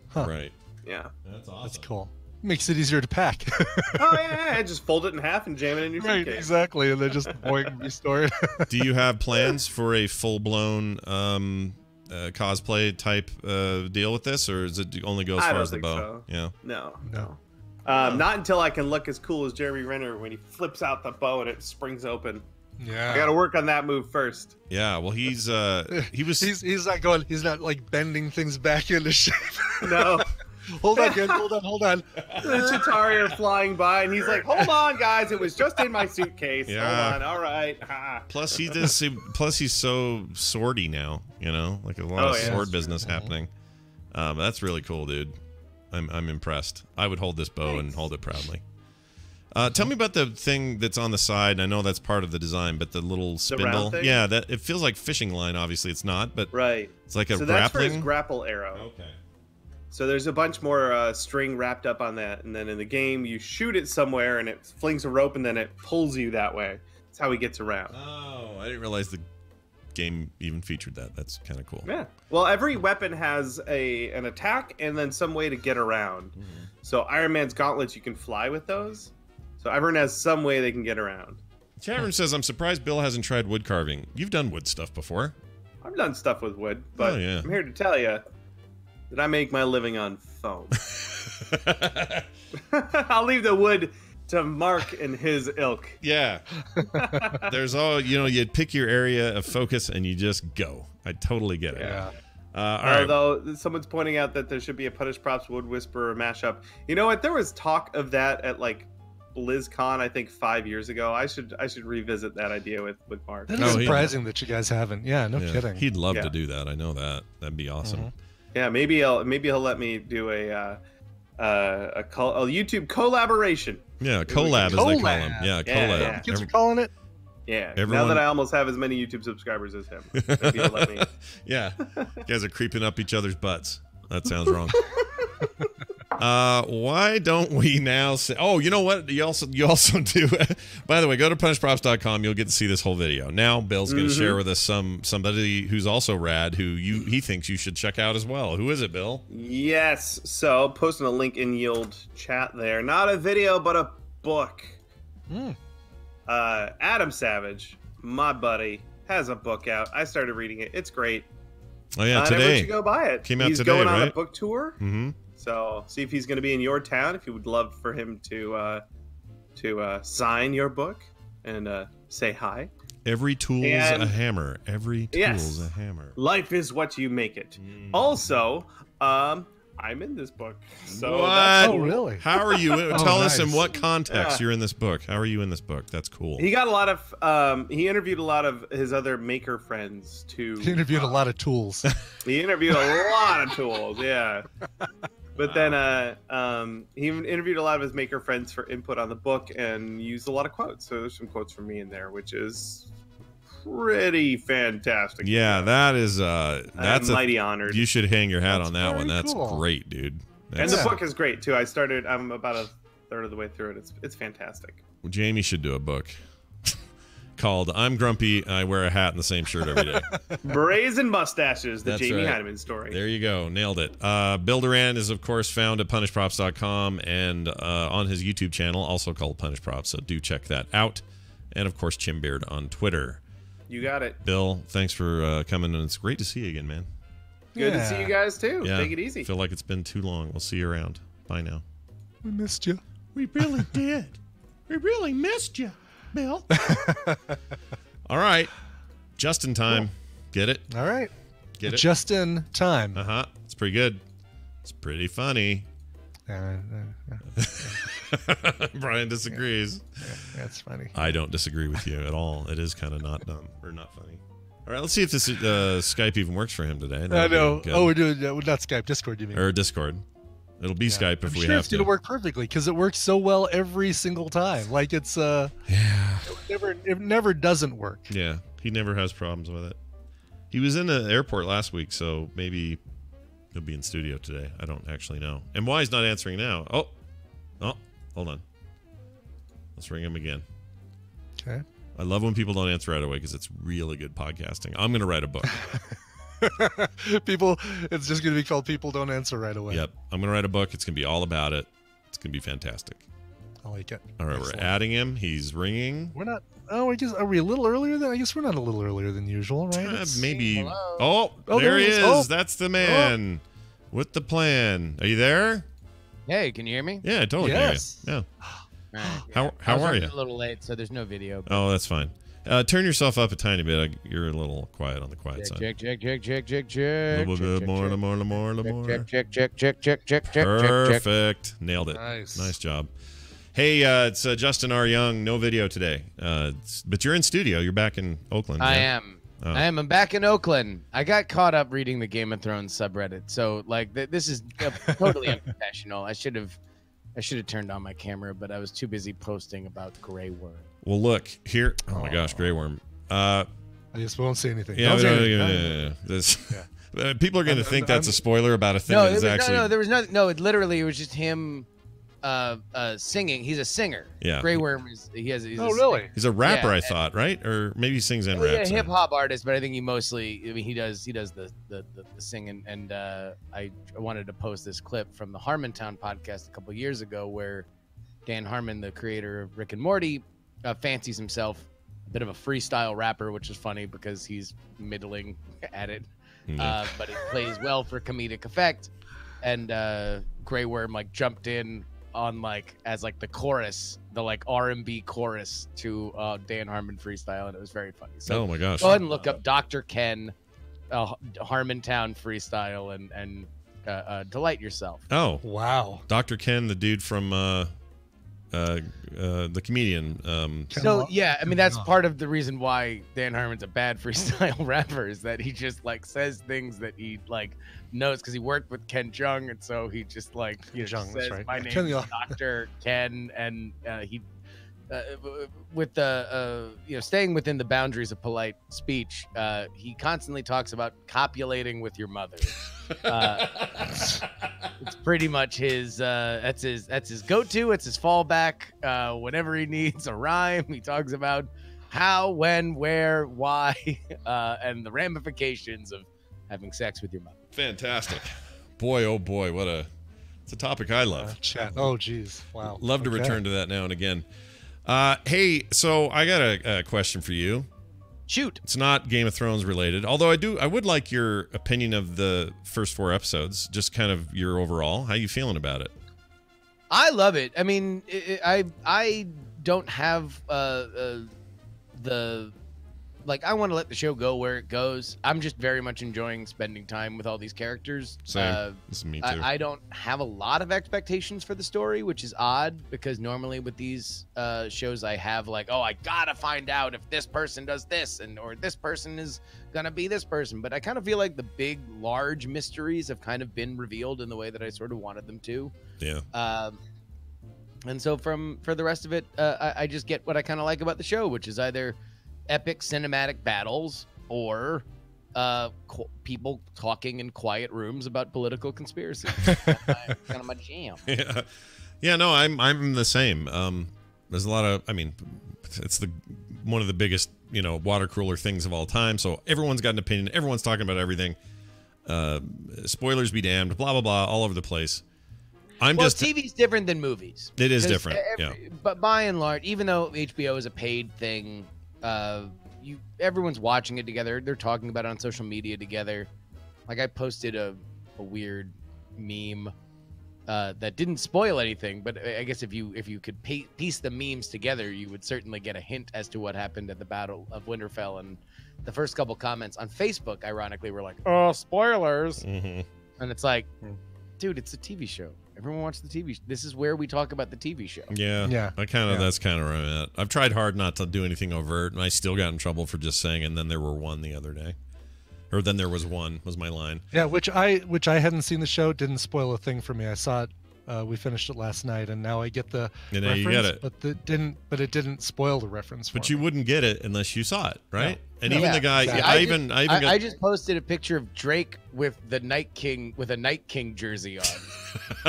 Huh. Right. Yeah. That's awesome. That's cool. Makes it easier to pack. Oh, yeah. Just fold it in half and jam it in your Right, suitcase. exactly. And then just restore it. Do you have plans for a full-blown cosplay type deal with this, or does it only go as far as the bow? So. Yeah. No. Not until I can look as cool as Jeremy Renner when he flips out the bow and it springs open. Yeah. I got to work on that move first. Yeah. Well, he's he's not like bending things back into shape. No. Hold on, kid. Hold on. The Chitauri are flying by, and he's like, "Hold on, guys! It was just in my suitcase. Yeah. Hold on, all right." Ha. Plus he's so swordy now. You know, like a lot of sword business happening. That's really cool, dude. I'm impressed. I would hold this bow and hold it proudly. Tell me about the thing that's on the side. I know that's part of the design, but the little spindle. thing? Yeah, that it feels like fishing line. Obviously, it's not, but Right. it's like a So that's for grappling. his grapple arrow. Okay. So there's a bunch more string wrapped up on that, and then in the game you shoot it somewhere, and it flings a rope, and then it pulls you that way. That's how he gets around. Oh, I didn't realize the game even featured that. That's kind of cool. Yeah. Well, every weapon has an attack and then some way to get around. So Iron Man's gauntlets, you can fly with those. So everyone has some way they can get around. Chavern says, "I'm surprised Bill hasn't tried wood carving. You've done wood stuff before." I've done stuff with wood, but I'm here to tell you that I make my living on foam. I'll leave the wood to Mark and his ilk. Yeah. There's you pick your area of focus and you just go. I totally get it. Yeah. All right. Although someone's pointing out that there should be a Punish Props Wood Whisperer mashup. You know what? There was talk of that at like BlizzCon, I think 5 years ago. I should revisit that idea with Mark. That is surprising that you guys haven't. Yeah, no kidding. He'd love to do that. I know that. That'd be awesome. Yeah, maybe he'll let me do a YouTube collaboration. Yeah, collab as they call them. Yeah, collab. Yeah. Kids are calling it. Yeah. Everyone- Now that I almost have as many YouTube subscribers as him, maybe he'll let me. Yeah. You guys are creeping up each other's butts. That sounds wrong. Why don't we now say... Oh, you know what? You also do... By the way, go to punishprops.com. You'll get to see this whole video. Now, Bill's going to share with us somebody who's also rad, who he thinks you should check out as well. Who is it, Bill? Yes. So, posting a link in Yield chat there. Not a video, but a book. Adam Savage, my buddy, has a book out. I started reading it. It's great. Oh, yeah, I today. you go buy it. Came out he's today, going on right? a book tour. Mm-hmm. So see if he's going to be in your town. If you would love for him to sign your book and say hi. Every tool's a hammer. Every tool's a hammer. Life is what you make it. Also, I'm in this book. So what? That's Oh, really? How are you? Tell us in nice. what context you're in this book. How are you in this book? That's cool. He got a lot of. He interviewed a lot of his other maker friends to. He interviewed a lot of tools. He interviewed a lot of tools. Yeah. But then he interviewed a lot of his maker friends for input on the book and used a lot of quotes. So there's some quotes from me in there, which is pretty fantastic. Yeah, that is that's I'm mighty honored. You should hang your hat on that very one. That's cool. great, dude. And the book is great too. I'm about a third of the way through it. It's fantastic. Well, Jamie should do a book called "I'm Grumpy. I wear a hat and the same shirt every day." Brazen mustaches, the That's Jamie right. Heineman story. There you go. Nailed it. Bill Duran is, of course, found at punishprops.com and on his YouTube channel, also called Punish Props. So do check that out. And, of course, Chimbeard on Twitter. You got it. Bill, thanks for coming, and it's great to see you again, man. Good to see you guys too. Yeah. Take it easy. I feel like it's been too long. We'll see you around. Bye now. We missed you. We really did. We really missed you, Bill. All right. Just in time. Get it? All right. Get it? Just in time. Uh-huh. It's pretty good. It's pretty funny. Brian disagrees. That's funny. I don't disagree with you at all. It is kind of not dumb or not funny. All right, let's see if this Skype even works for him today. I know. Oh, we're doing not Skype, Discord, you mean? Or Discord. It'll be Skype if I'm we sure have it's gonna work perfectly because it works so well every single time. Like it's it never doesn't work. Yeah, he never has problems with it. He was in the airport last week, so maybe he'll be in studio today. I don't actually know. And why he's not answering now? Oh, hold on. Let's ring him again. Okay. I love when people don't answer right away because it's really good podcasting. I'm going to write a book. It's just going to be called People Don't Answer Right Away. Yep. I'm going to write a book. It's going to be all about it. It's going to be fantastic. I like it. All right, Excellent. we're adding him. He's ringing. We're not. Oh, I guess are we a little earlier than? I guess we're not a little earlier than usual, right? Maybe. Hello? Oh, there he is. Oh. That's the man with the plan. Are you there? Hey, can you hear me? Yeah, I totally Yes. hear you. Yeah. Right. How are you? A little late, so there's no video. Oh, that's fine. Turn yourself up a tiny bit. You're a little quiet on the quiet side. Check. A little bit more. Check. Perfect. Nailed it. Nice. Nice job. Hey, it's Justin R. Young. No video today. But you're in studio. You're back in Oakland. I yeah? am. Oh. I'm back in Oakland. I got caught up reading the Game of Thrones subreddit, so like this is totally unprofessional. I should have turned on my camera, but I was too busy posting about Grey Worm. Well, look here. Oh my gosh, Grey Worm. I just won't say anything. Yeah, Don't say anything. This, people are going to think that's a spoiler about a thing No, that is actually. there was no. No, it literally was just him singing. He's a singer. Yeah. Grey Worm is. He's really? He's a rapper, Yeah. I thought, right? Or maybe he sings and Yeah, raps. hip hop artist, but I think he mostly. I mean, he does the singing. And I wanted to post this clip from the Harmontown podcast a couple years ago, where Dan Harmon, the creator of Rick and Morty, fancies himself a bit of a freestyle rapper, which is funny because he's middling at it, but it plays well for comedic effect. And Grey Worm like jumped in on as the chorus, the R&B chorus to Dan Harmon freestyle, and it was very funny. So oh my gosh! Go ahead and look up Dr. Ken Harmontown freestyle and delight yourself. Oh wow! Dr. Ken, the dude from the comedian. So yeah, I mean that's part of the reason why Dan Harmon's a bad freestyle rapper, is that he just says things that he knows because he worked with Ken Jeong, and so he just Jeong, says that's right. my name is Dr. Ken, and he with the staying within the boundaries of polite speech, he constantly talks about copulating with your mother. It's pretty much his that's his go-to. It's his fallback. Whenever he needs a rhyme, he talks about how, when, where, why, and the ramifications of having sex with your mother. Fantastic. Boy, oh boy, it's a topic I love. Chat. Oh geez, wow. Love to return to that now and again. Hey, so I got a question for you. Shoot. It's not Game of Thrones related, although I would like your opinion of the first 4 episodes, just kind of your overall. How you feeling about it? I love it. I mean, I don't have I want to let the show go where it goes. I'm just very much enjoying spending time with all these characters. Same. This is me too. I don't have a lot of expectations for the story, which is odd because normally with these shows I have I gotta find out if this person does this or this person is gonna be this person. But I kind of feel like the big, large mysteries have kind of been revealed in the way that I sort of wanted them to. Yeah. And so for the rest of it, I just get what I kind of like about the show, which is either epic cinematic battles or people talking in quiet rooms about political conspiracy. kind of my jam. Yeah. No, I'm the same. There's a lot of, it's one of the biggest water cooler things of all time. So everyone's got an opinion. Everyone's talking about everything. Spoilers be damned. Blah blah blah. All over the place. TV's different than movies. It is different. But by and large, even though HBO is a paid thing, everyone's watching it together. They're talking about it on social media together. I posted a weird meme that didn't spoil anything, but I guess if you could piece the memes together, you would certainly get a hint as to what happened at the Battle of Winterfell. And the first couple comments on Facebook, ironically, were like, "Oh, spoilers!" Mm-hmm. And it's dude, it's a TV show. Everyone watched the TV. This is where we talk about the TV show. Yeah. That's kind of where I'm at. I've tried hard not to do anything overt, and I still got in trouble for just saying. And then there were one the other day. Or then there was one, was my line. Yeah, which I hadn't seen the show, didn't spoil a thing for me. I saw it. We finished it last night, and now I get the And now reference. you get it. But it didn't spoil the reference. But for you me. wouldn't get it unless you saw it, right? No. And No. even Yeah, the guy, exactly. I just posted a picture of Drake with the Night King with a Night King jersey on,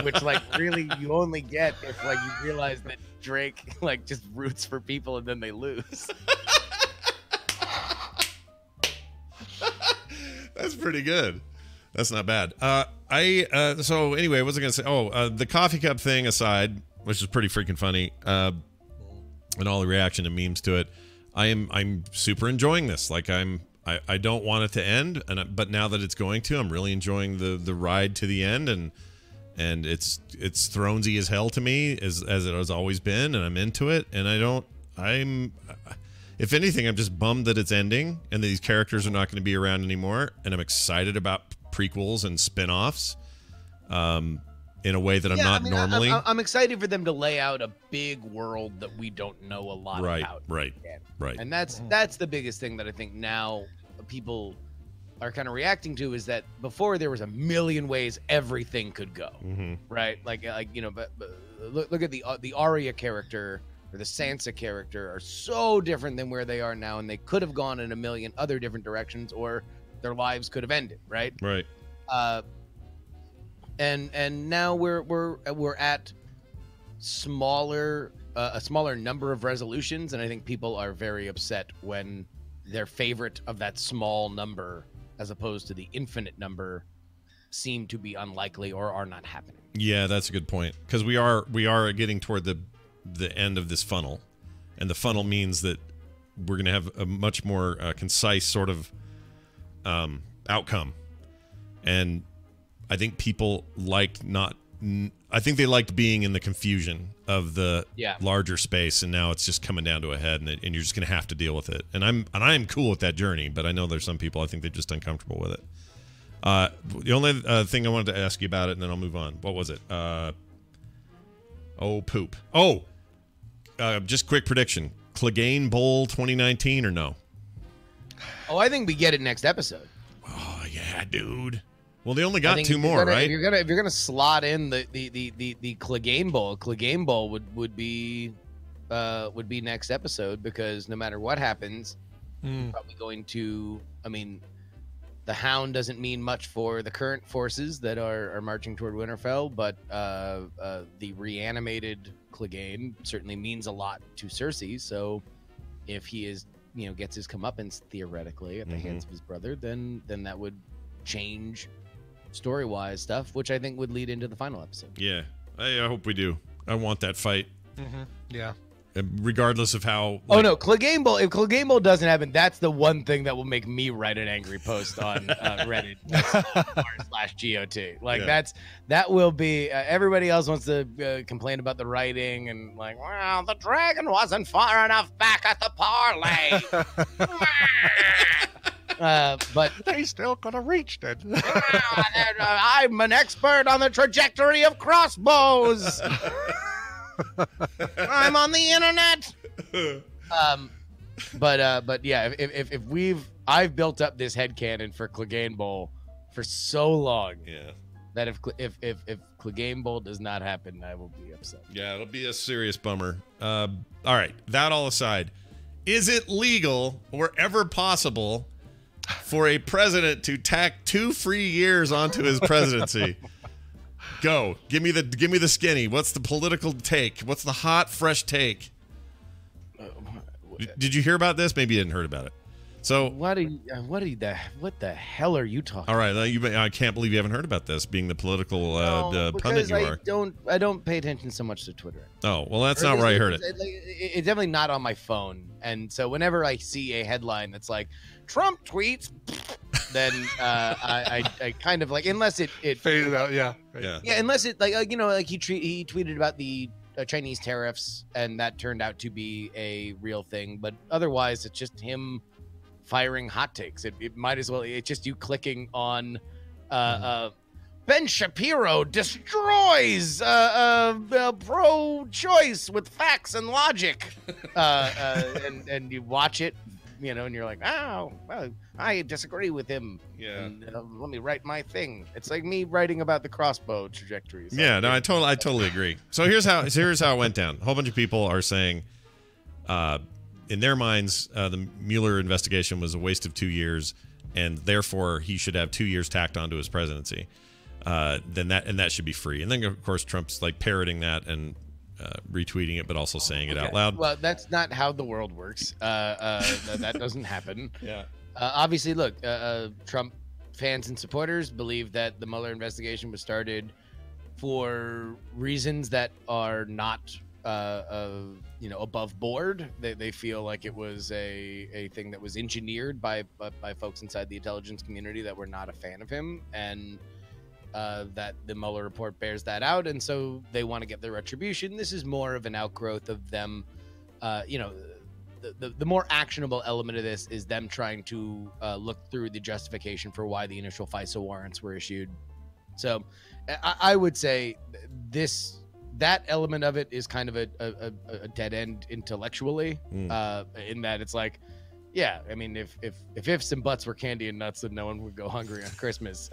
which like really you only get if like you realize that Drake like just roots for people and then they lose. That's pretty good. That's not bad. So anyway, what was I gonna say? The coffee cup thing aside, which is pretty freaking funny, and all the reaction and memes to it, I'm super enjoying this. Like I don't want it to end, but now that it's going to, I'm really enjoying the ride to the end, and it's Thronesy as hell to me as it has always been, and I'm into it, and if anything, I'm just bummed that it's ending and that these characters are not going to be around anymore, and I'm excited about prequels and spin-offs in a way that I'm not normally. I'm excited for them to lay out a big world that we don't know a lot about. Right. And that's the biggest thing that I think now people are kind of reacting to, is that before there was a million ways everything could go, right? Like but look at the Arya character or the Sansa character are so different than where they are now, and they could have gone in a million other different directions, or their lives could have ended, right? Right. And now we're at a smaller number of resolutions, and I think people are very upset when their favorite of that small number, as opposed to the infinite number, seem to be unlikely or are not happening. Yeah, that's a good point, because we are getting toward the end of this funnel, and the funnel means that we're going to have a much more concise sort of outcome, and I think people liked they liked being in the confusion of the larger space, and now it's just coming down to a head, and you're just going to have to deal with it. And I'm cool with that journey, but I know there's some people I think they're just uncomfortable with it. The only thing I wanted to ask you about it, and then I'll move on. What was it? Poop. Just quick prediction: Clegane Bowl 2019 or no? Oh, I think we get it next episode. Oh yeah, dude. Well, they only got 2 more, right? right? If you're gonna slot in the Clegane Bowl would be next episode, because no matter what happens, you're probably going to. I mean, the Hound doesn't mean much for the current forces that are marching toward Winterfell, but the reanimated Clegane certainly means a lot to Cersei. So if he gets his comeuppance theoretically at the hands of his brother, then that would change story-wise stuff, which I think would lead into the final episode. Yeah, I hope we do. I want that fight. Yeah. Regardless of how. Oh no, Clegane Bowl. If Clegane Bowl doesn't happen, that's the one thing that will make me write an angry post on Reddit /GOT. Like that will be. Everybody else wants to complain about the writing and like, well, the dragon wasn't far enough back at the parlay. But they still could have reached it. I'm an expert on the trajectory of crossbows. I'm on the internet. But yeah, if I've built up this headcanon for Clegane Bowl for so long. Yeah. That if Clegane Bowl does not happen, I will be upset. Yeah, it'll be a serious bummer. All right, that all aside, is it legal or ever possible for a president to tack 2 free years onto his presidency? Go. Give me the skinny. What's the political take? What's the hot, fresh take? Did you hear about this? Maybe you hadn't heard about it. So what the hell are you talking? All right, I can't believe you haven't heard about this. Being the political pundit you are. I don't pay attention so much to Twitter. Oh well, that's not where I heard it. It's definitely not on my phone, and so whenever I see a headline that's like Trump tweets, then I kind of like, unless it faded out, yeah, unless it like he tweeted about the Chinese tariffs, and that turned out to be a real thing, but otherwise it's just him firing hot takes. It might as well. It's just you clicking on Ben Shapiro destroys pro-choice with facts and logic, and you watch it you know, and you're like, oh, well, I disagree with him. Yeah. And, let me write my thing. It's like me writing about the crossbow trajectories. Yeah, no, I totally agree. So here's how it went down. A whole bunch of people are saying, in their minds, the Mueller investigation was a waste of 2 years, and therefore he should have 2 years tacked onto his presidency. Then that should be free. And then of course Trump's like parroting that and retweeting it, but also saying it out loud. Well, that's not how the world works. That doesn't happen. Yeah. Obviously, look, Trump fans and supporters believe that the Mueller investigation was started for reasons that are not, above board. They feel like it was a thing that was engineered by folks inside the intelligence community that were not a fan of him, and that the Mueller report bears that out, and so they want to get their retribution. This is more of an outgrowth of them. The more actionable element of this is them trying to look through the justification for why the initial FISA warrants were issued. So I would say that element of it is kind of a dead end intellectually, in that it's like, yeah, I mean, if ifs and buts were candy and nuts, then no one would go hungry on Christmas.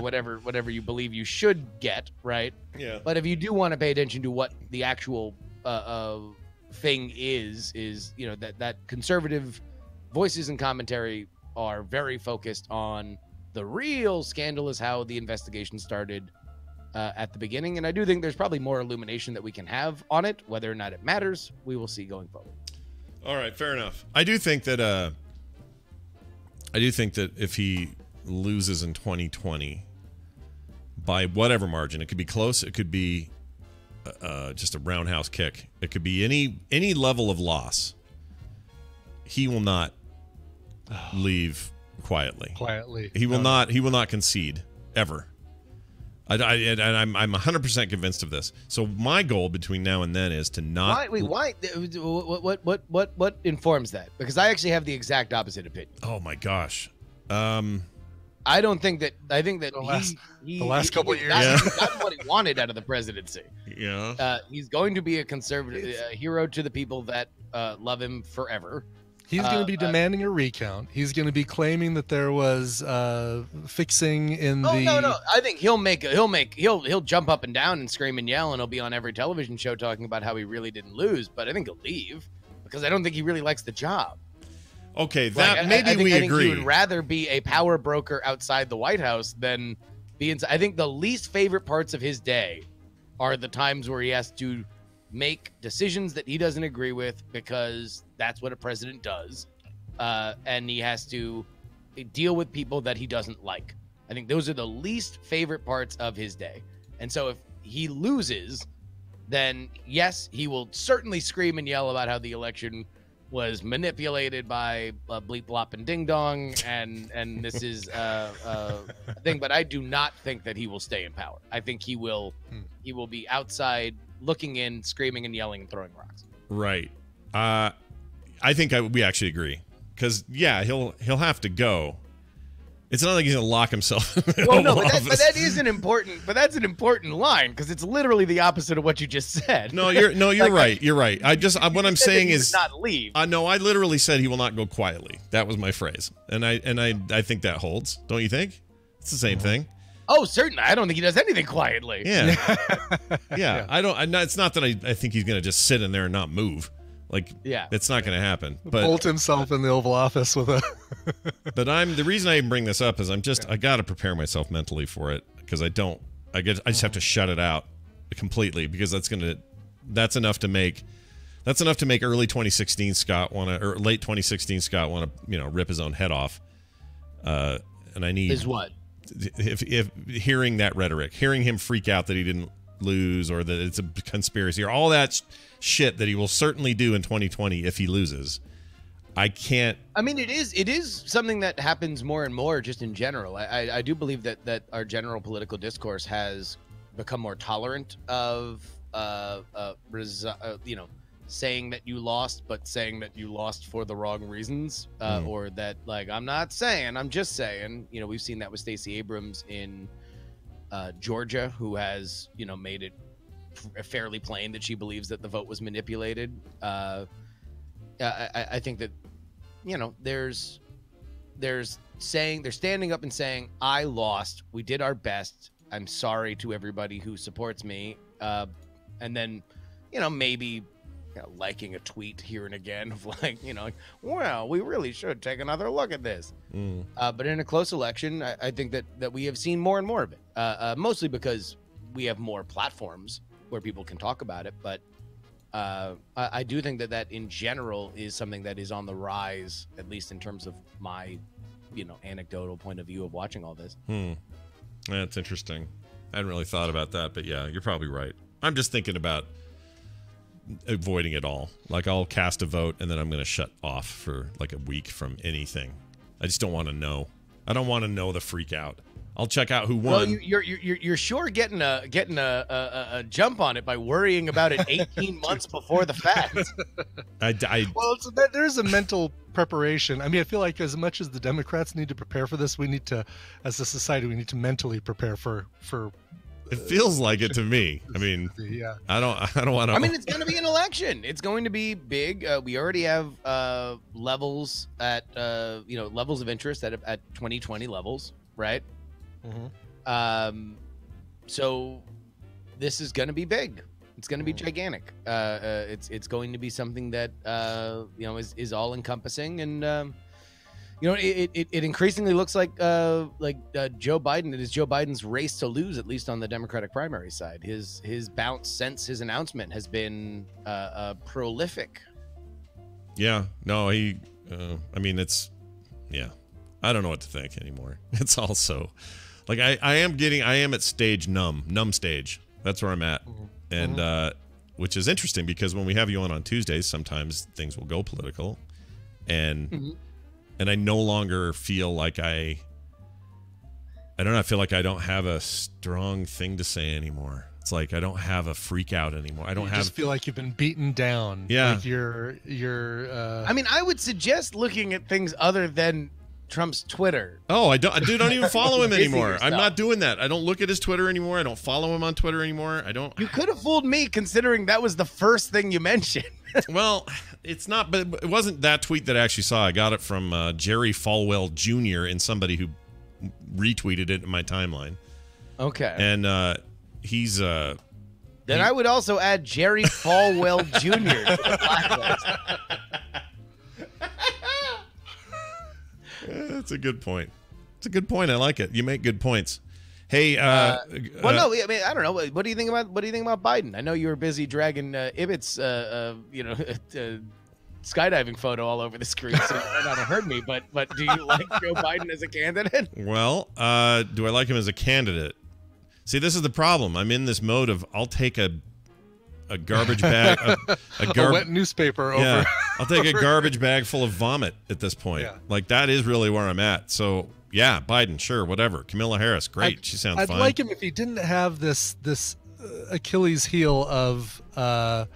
Whatever you believe you should get, right? Yeah. But if you do want to pay attention to what the actual thing is that conservative voices and commentary are very focused on the real scandal is how the investigation started at the beginning. And I do think there's probably more illumination that we can have on it. Whether or not it matters, we will see going forward. All right, fair enough. I do think that if he loses in 2020 by whatever margin, it could be close, it could be just a roundhouse kick, it could be any level of loss, he will not leave quietly. He will not concede ever. I'm 100% convinced of this. So my goal between now and then is to not. Why? What informs that? Because I actually have the exact opposite opinion. Oh my gosh. I don't think that. I think that the last couple of years, that's what he wanted out of the presidency. Yeah. He's going to be a conservative hero to the people that love him forever. He's going to be demanding a recount. He's going to be claiming that there was fixing in the. No. I think he'll jump up and down and scream and yell, and he'll be on every television show talking about how he really didn't lose. But I think he'll leave because I don't think he really likes the job. Okay, I think agree. He would rather be a power broker outside the White House than be inside. I think the least favorite parts of his day are the times where he has to make decisions that he doesn't agree with because that's what a president does, and he has to deal with people that he doesn't like. I think those are the least favorite parts of his day. And so if he loses, then yes, he will certainly scream and yell about how the election was manipulated by bleep blop and ding dong, and this is a thing. But I do not think that he will stay in power. I think he will be outside looking in, screaming and yelling and throwing rocks. Right. I think we actually agree, because he'll have to go. It's not like he's gonna lock himself in the Oval Office. But that's an important line, because it's literally the opposite of what you just said. You're right. You're right. What I'm saying is not leave. No, I literally said he will not go quietly. That was my phrase, and I think that holds. Don't you think? It's the same thing. Oh, certainly. I don't think he does anything quietly. Yeah. Yeah. It's not that I think he's gonna just sit in there and not move. It's not going to happen. But bolt himself in the Oval Office with a. But the reason I even bring this up is I got to prepare myself mentally for it, because I just have to shut it out completely, because that's enough to make early 2016 Scott or late 2016 Scott want to rip his own head off. And I need is what if hearing that rhetoric, hearing him freak out that he didn't lose, or that it's a conspiracy, or all that shit that he will certainly do in 2020 if he loses. I can't. I mean, it is something that happens more and more just in general. I do believe that our general political discourse has become more tolerant of saying that you lost, but saying that you lost for the wrong reasons, or that, like, I'm not saying, I'm just saying. We've seen that with Stacey Abrams in Georgia, who has made it fairly plain that she believes that the vote was manipulated. I think that, you know, they're standing up and saying, I lost. We did our best. I'm sorry to everybody who supports me. And then, you know, maybe liking a tweet here and again of like, you know, like, well, we really should take another look at this. But in a close election, I think that we have seen more and more of it, mostly because we have more platforms where people can talk about it. But I do think that in general is something that is on the rise, at least in terms of my, you know, anecdotal point of view of watching all this. That's interesting. I hadn't really thought about that, but yeah, you're probably right. I'm just thinking about avoiding it all. Like, I'll cast a vote and then I'm going to shut off for like a week from anything. I just don't want to know. I don't want to know the freak out. I'll check out who won. Well, you're sure getting a jump on it by worrying about it 18 months before the fact. Well, there's a mental preparation. I mean, I feel like as much as the Democrats need to prepare for this, we need to, as a society, we need to mentally prepare for. It feels like it to me. I mean, yeah. I don't want to. I mean, it's going to be an election. It's going to be big. We already have levels at levels of interest at 2020 levels, right? So this is going to be big. It's going to be gigantic. It's going to be something that is all encompassing, and it increasingly looks like Joe Biden. It is Joe Biden's race to lose, at least on the Democratic primary side. His bounce since his announcement has been prolific. Yeah. No. I mean, it's. Yeah. I don't know what to think anymore. It's also. Like I am at stage numb stage. That's where I'm at. And which is interesting because when we have you on Tuesdays, sometimes things will go political, and I no longer feel like I feel like I don't have a strong thing to say anymore. It's like I don't have a freak out anymore. I just feel like you've been beaten down. Yeah. Like you're I mean, I would suggest looking at things other than Trump's Twitter. Oh, I don't even follow him anymore. I'm not doing that. I don't look at his Twitter anymore. I don't follow him on Twitter anymore. I don't. You could have fooled me considering that was the first thing you mentioned. Well, it's not, but it wasn't that tweet that I actually saw. I got it from Jerry Falwell Jr. and somebody who retweeted it in my timeline. Okay. And he's Then I would also add Jerry Falwell Jr. to the blacklist. That's a good point. It's a good point. I like it. You make good points. Hey, no, I mean, I don't know. What do you think about Biden? I know you were busy dragging Ibbott's, skydiving photo all over the screen, so you might not have heard me. But do you like Joe Biden as a candidate? Well, do I like him as a candidate? See, this is the problem. I'm in this mode of I'll take a garbage bag, a wet newspaper over. Yeah, I'll take a garbage bag full of vomit at this point. Yeah. Like, that is really where I'm at. So, yeah, Biden, sure, whatever. Kamala Harris, great. She sounds fine. I'd like him if he didn't have this Achilles heel of the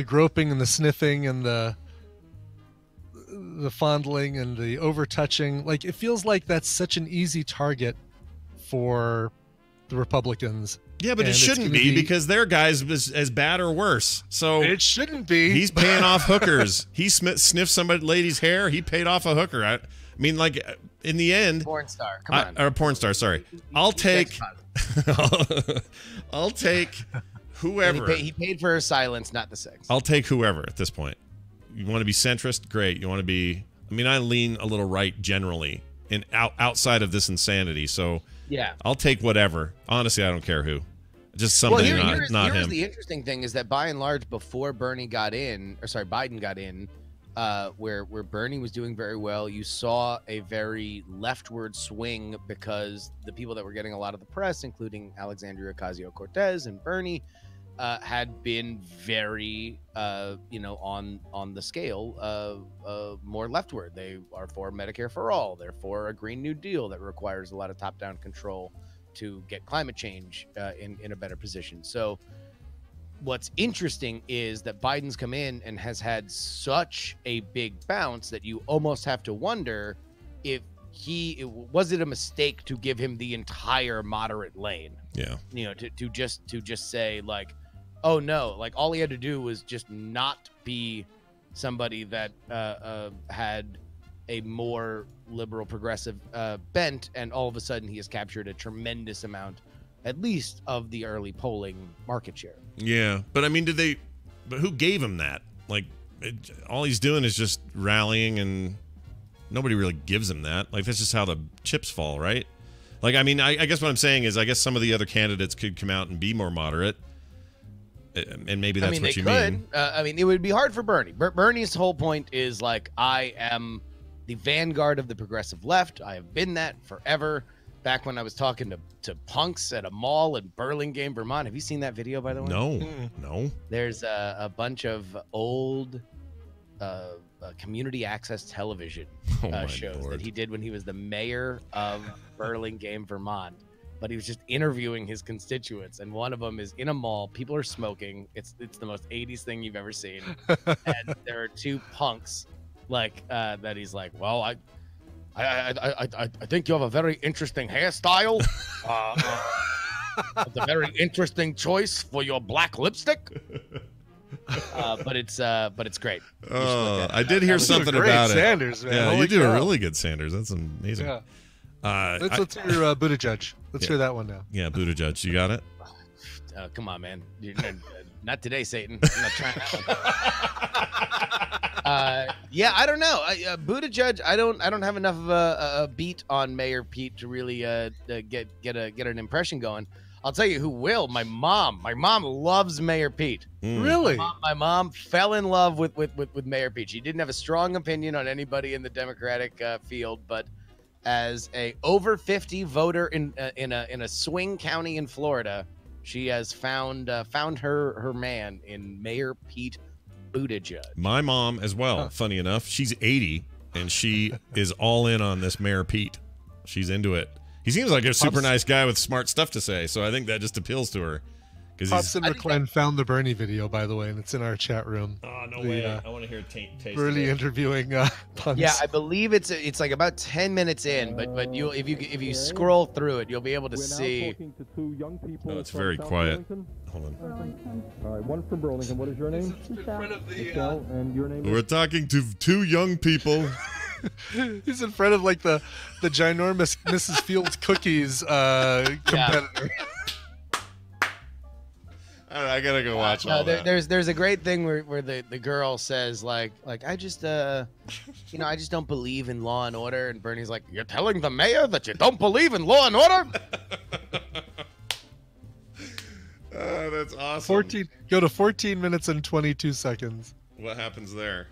groping and the sniffing and the fondling and the over-touching. Like, it feels like that's such an easy target for the Republicans. Yeah, but it shouldn't be because their guy's as bad or worse. So it shouldn't be. He's paying off hookers. He sniffed somebody lady's hair. He paid off a hooker. I mean, like, in the end, porn star. Come on, or a porn star. Sorry, I'll take whoever. He paid for her silence, not the sex. I'll take whoever at this point. You want to be centrist? Great. You want to be? I mean, I lean a little right generally, and outside of this insanity. So. Yeah, I'll take whatever. Honestly, I don't care who. Just somebody, not him. The interesting thing is that by and large, before Biden got in, where Bernie was doing very well, you saw a very leftward swing because the people that were getting a lot of the press, including Alexandria Ocasio-Cortez and Bernie, had been very, on the scale of more leftward. They are for Medicare for all. They're for a Green New Deal that requires a lot of top-down control to get climate change in a better position. So what's interesting is that Biden's come in and has had such a big bounce that you almost have to wonder if was it a mistake to give him the entire moderate lane? Yeah. To just say like, oh no, like all he had to do was just not be somebody that had a more liberal progressive bent, and all of a sudden he has captured a tremendous amount, at least, of the early polling market share. Yeah, but I mean, but who gave him that? Like, all he's doing is just rallying, and nobody really gives him that. Like, that's just how the chips fall, right? Like, I mean, I guess what I'm saying is, I guess some of the other candidates could come out and be more moderate, and maybe that's what you mean. I mean, it would be hard for Bernie. Bernie's whole point is, like, I am the vanguard of the progressive left. I have been that forever. Back when I was talking to punks at a mall in Burlingame, Vermont. Have you seen that video, by the way? No. There's a bunch of old community access television shows that he did when he was the mayor of Burlingame, Vermont. But he was just interviewing his constituents, and one of them is in a mall. People are smoking. It's the most 80s thing you've ever seen. And there are two punks like that. He's like, well, I think you have a very interesting hairstyle. It's a very interesting choice for your black lipstick. But it's great. I did hear something about Sanders, man. Yeah, Holy you do cow. a really good Sanders. That's amazing. Yeah. Let's hear Buttigieg. Let's hear that one now. Yeah, Buttigieg. You got it? Come on, man. Not today, Satan. I'm not trying that. Yeah, I don't know. Buttigieg, I don't have enough of a beat on Mayor Pete to really get an impression going. I'll tell you who will. My mom. My mom loves Mayor Pete. Really? My mom fell in love with Mayor Pete. She didn't have a strong opinion on anybody in the Democratic field, but as a over 50 voter in a swing county in Florida, she has found her man in Mayor Pete Buttigieg. My mom as well. Huh. Funny enough, she's 80 and she is all in on this Mayor Pete. She's into it. He seems like a super nice guy with smart stuff to say, so I think that just appeals to her. Pops and McClellan found the Bernie video, by the way, and it's in our chat room. Oh, no way. I want to hear taste Bernie interviewing punks. Yeah, I believe it's like about 10 minutes in, but you if you scroll through it, you'll be able to see. Oh, it's very quiet. Hold on. All right, one from Burlington. What is your name? Michelle. And your name? We're talking to two young people. He's in front of like the ginormous Mrs. Fields cookies competitor. I gotta go watch all that. There's a great thing where the girl says like I just I just don't believe in law and order, and Bernie's like, you're telling the mayor that you don't believe in law and order? That's awesome. Go to 14 minutes and 22 seconds. What happens there?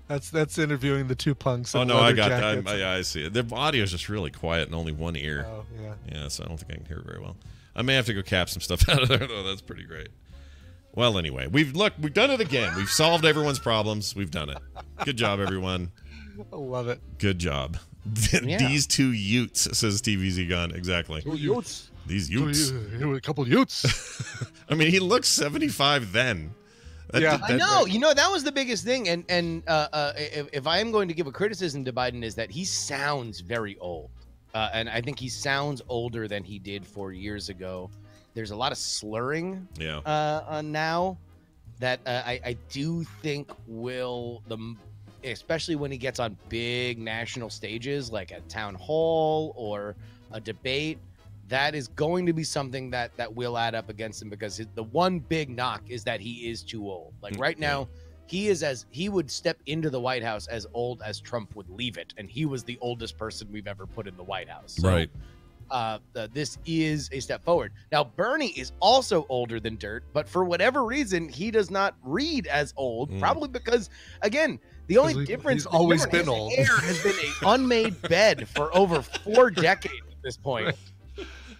That's interviewing the two punks. Oh no, I got that. Yeah, I see it. The audio is just really quiet in only one ear. Oh yeah. Yeah, so I don't think I can hear it very well. I may have to go cap some stuff out of there though. That's pretty great. Well, anyway, we've done it again. We've solved everyone's problems. We've done it. Good job, everyone. I love it. Good job. Yeah. These two Utes, says TVZ Gun. Exactly. Two Utes. These Utes. A couple Utes. I mean, he looked 75 then. I know. You know, that was the biggest thing. And if I am going to give a criticism to Biden, is that he sounds very old. And I think he sounds older than he did 4 years ago. There's a lot of slurring now that I do think especially when he gets on big national stages like a town hall or a debate, that is going to be something that will add up against him, because the one big knock is that he is too old. Like right now, he would step into the White House as old as Trump would leave it, and he was the oldest person we've ever put in the White House. So, right. This is a step forward. Now, Bernie is also older than dirt, but for whatever reason, he does not read as old. Probably because, again, the only difference. He's always been old. His hair has been an unmade bed for over 4 decades at this point. Right.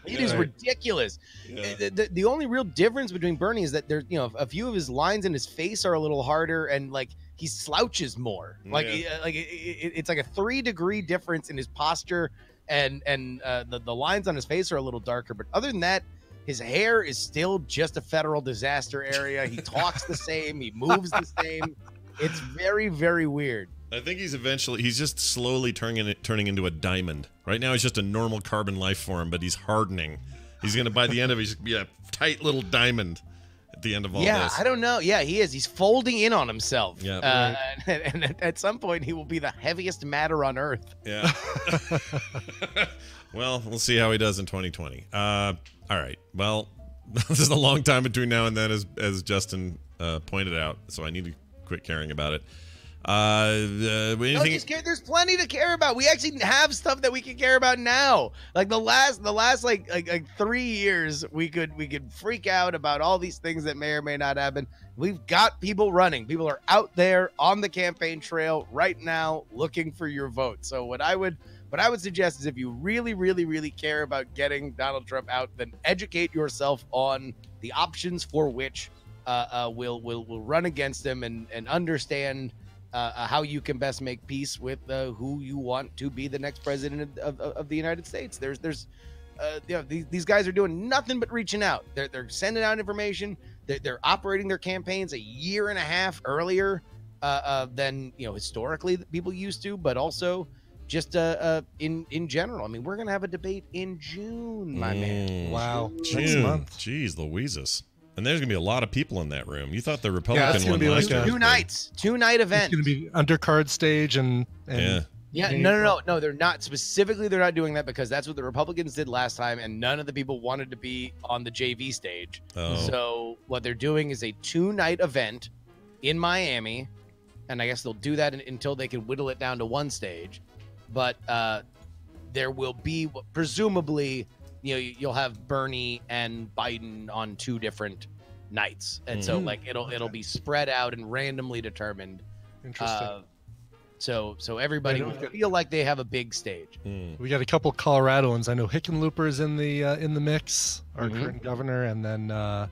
It is ridiculous. Yeah. The only real difference between Bernie is that there's, a few of his lines in his face are a little harder, and like he slouches more. Like, it's like a 3-degree difference in his posture, and the lines on his face are a little darker. But other than that, his hair is still just a federal disaster area. He talks the same. He moves the same. It's very, very weird. I think he's just slowly turning into a diamond. Right now he's just a normal carbon life form, but he's hardening. He's going to, by the end of it, he's going to be a tight little diamond. the end of all Yeah, this. I don't know. Yeah, he is. He's folding in on himself. Yeah. And at some point, he will be the heaviest matter on Earth. Yeah. Well, we'll see how he does in 2020. All right. Well, this is a long time between now and then, as Justin pointed out, so I need to quit caring about it. Anything? There's plenty to care about. We actually have stuff that we can care about now. Like the last like 3 years, we could freak out about all these things that may or may not happen. We've got people running. People are out there on the campaign trail right now looking for your vote. So what I would suggest is, if you really, really, really care about getting Donald Trump out, then educate yourself on the options for which will run against him, and understand how you can best make peace with who you want to be the next president of the United States. These guys are doing nothing but reaching out. They're sending out information. They're operating their campaigns a year and a half earlier than historically people used to, but also just in general. I mean, we're gonna have a debate in June, my man. Wow, June. next month. Jeez, Louises. And there's gonna be a lot of people in that room. You thought the Republican one be last like year. Two-night event. It's going to be undercard stage and No, they're not. Specifically, they're not doing that because that's what the Republicans did last time, and none of the people wanted to be on the JV stage. Oh. So what they're doing is a 2-night event in Miami, and I guess they'll do that until they can whittle it down to one stage. But there will be, presumably, you'll have Bernie and Biden on 2 different nights, and so like it'll be spread out and randomly determined. Interesting. So everybody will feel like they have a big stage. We got a couple Coloradoans. I know Hickenlooper is in the mix, our current governor, and then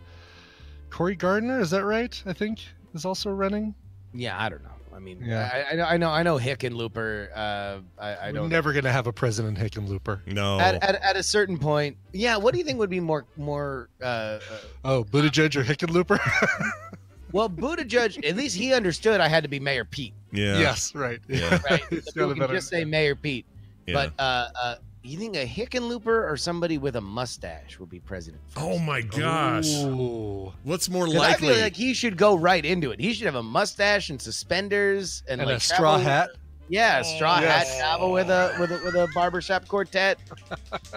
Cory Gardner. Is that right? I think is also running. Yeah, I don't know. I mean, Yeah. I know Hickenlooper. I don't. We're never going to have a President Hickenlooper. No. At a certain point, yeah. What do you think would be more? Buttigieg or Hickenlooper? Well, Buttigieg, at least he understood I had to be Mayor Pete. Yeah. Yes, right. Yeah. Right. You can just say Mayor Pete. Yeah. But you think a Hickenlooper or somebody with a mustache will be president first? Oh my gosh. Ooh. What's more 'Cause likely? I feel like he should go right into it. He should have a mustache and suspenders and like a straw travel- hat. Yeah, a straw hat, travel with a barbershop quartet.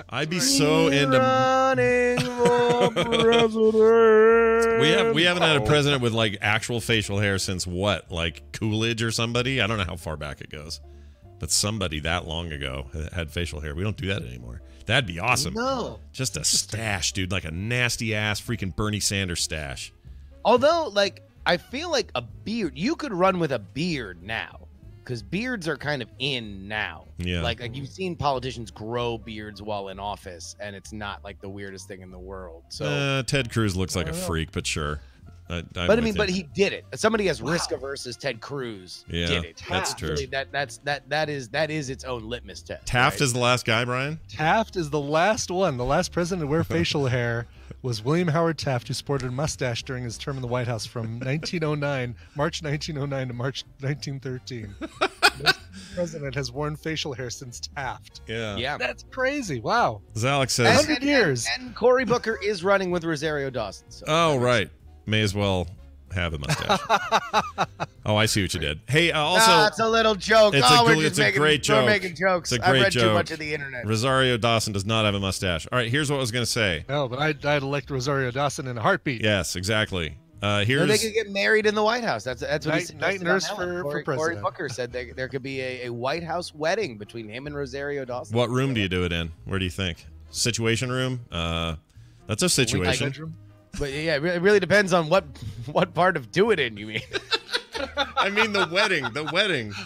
I'd be so into. Running for president. We haven't had a president with like actual facial hair since what? Like Coolidge or somebody? I don't know how far back it goes. But somebody that long ago had facial hair. We don't do that anymore. That'd be awesome. No. Just a stash, dude. Like a nasty ass freaking Bernie Sanders stash. Although, like, I feel like a beard, you could run with a beard now. Because beards are kind of in now. Yeah. Like you've seen politicians grow beards while in office, and it's not like the weirdest thing in the world. So Ted Cruz looks like a freak, but sure. But he did it. Somebody as risk averse as Ted Cruz did it. That's true. That is its own litmus test. Taft right? is the last guy, Brian? Taft is the last one. The last president to wear facial hair was William Howard Taft, who sported a mustache during his term in the White House from March 1909 to March 1913. This president has worn facial hair since Taft. Yeah. That's crazy. Wow. As Alex says. 100 years. And Cory Booker is running with Rosario Dawson. So Oh, right. May as well have a mustache. Oh, I see what you did. Hey, also, it's a little joke. It's a great joke. We're making jokes. It's a great I've read joke. too much of the internet. Rosario Dawson does not have a mustache. All right, here's what I was going to say. No, but I'd elect Rosario Dawson in a heartbeat. Yes, exactly. No, they could get married in the White House. That's what he night nurse for Cory president. Booker said there could be a White House wedding between him and Rosario Dawson. What room do you do it in? Where do you think? Situation room? That's a situation. Bedroom? But yeah, it really depends on what part of do it in you mean. I mean the wedding.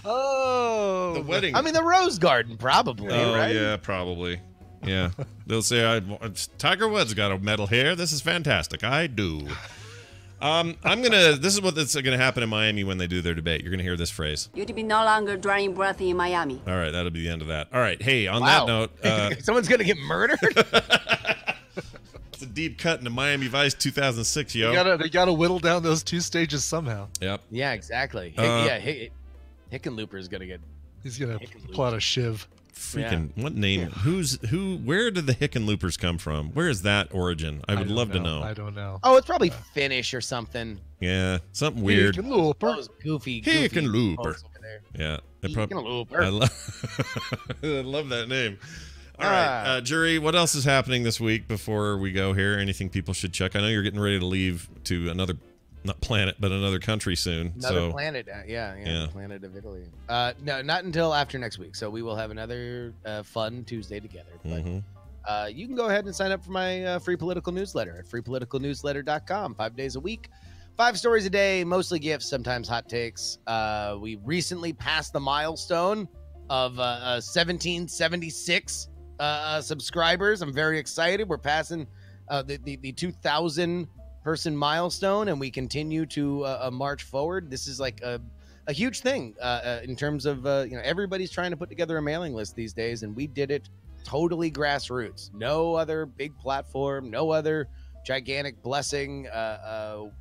Oh. The wedding. I mean the Rose Garden, probably. Oh, right? yeah, probably. Yeah. They'll say, Tiger Woods got a medal hair. This is fantastic. I do. This is what's gonna happen in Miami when they do their debate. You're gonna hear this phrase. You'd be no longer drawing breath in Miami. All right, that'll be the end of that. All right, hey, on that note, someone's gonna get murdered. It's a deep cut into Miami Vice 2006, yo. They gotta whittle down those 2 stages somehow. Yep. Yeah, exactly. Hickenlooper is gonna get. He's gonna plot a shiv. freaking what name? Where did the Hickenloopers come from? Where is that origin? I would love to know. I don't know. Oh, it's probably Finnish or something. Yeah, something weird. Those goofy Hickenlooper. folks over there. Yeah, Hickenlooper. I love that name. All right, Jury, what else is happening this week before we go here? Anything people should check? I know you're getting ready to leave to another, not planet, but another country soon. Another planet, yeah. Planet of Italy. No, not until after next week. So we will have another fun Tuesday together. But, you can go ahead and sign up for my free political newsletter at freepoliticalnewsletter.com. 5 days a week, 5 stories a day, mostly gifts, sometimes hot takes. We recently passed the milestone of 1776 subscribers. I'm very excited. We're passing the 2,000 person milestone, and we continue to march forward. This is like a huge thing in terms of everybody's trying to put together a mailing list these days, and we did it totally grassroots. No other big platform, no other gigantic blessing.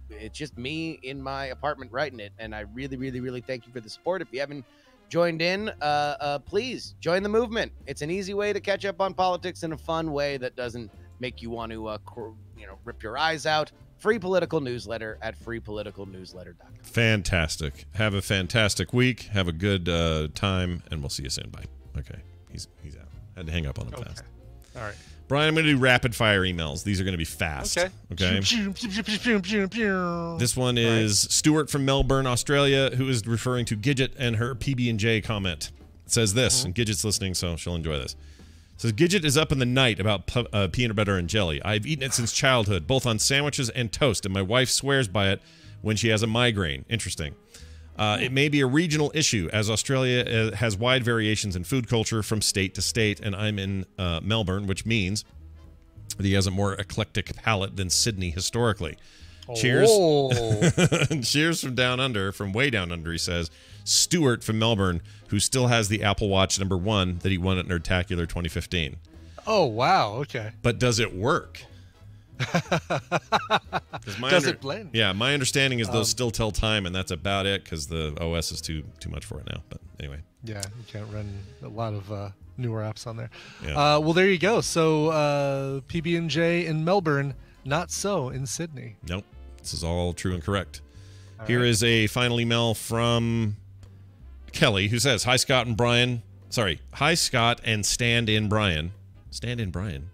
It's just me in my apartment writing it, and I really, really, really thank you for the support. If you haven't joined in, please join the movement. It's an easy way to catch up on politics in a fun way that doesn't make you want to rip your eyes out. Free political newsletter at freepoliticalnewsletter.com. Fantastic. Have a fantastic week. Have a good time, and we'll see you soon. Bye. Okay, he's out. Had to hang up on him fast. All right, Brian, I'm going to do rapid fire emails. These are going to be fast. Okay. This one is Stuart from Melbourne, Australia, who is referring to Gidget and her PB&J comment. It says this, and Gidget's listening, so she'll enjoy this. It says, Gidget is up in the night about peanut butter and jelly. I've eaten it since childhood, both on sandwiches and toast, and my wife swears by it when she has a migraine. Interesting. It may be a regional issue, as Australia has wide variations in food culture from state to state, and I'm in Melbourne, which means that he has a more eclectic palate than Sydney historically. Cheers. Cheers from down under, from way down under, he says. Stuart from Melbourne, who still has the Apple Watch #1 that he won at Nerdtacular 2015. Oh, wow. Okay. But does it work? Does it blend? Yeah, my understanding is those still tell time, and that's about it because the OS is too much for it now. But anyway. Yeah, you can't run a lot of newer apps on there. Yeah. Well, there you go. So PB&J in Melbourne, not so in Sydney. Nope. This is all true and correct. Here is a final email from Kelly, who says, Hi, Scott and Brian. Sorry. Hi, Scott and stand-in Brian. Stand-in Brian.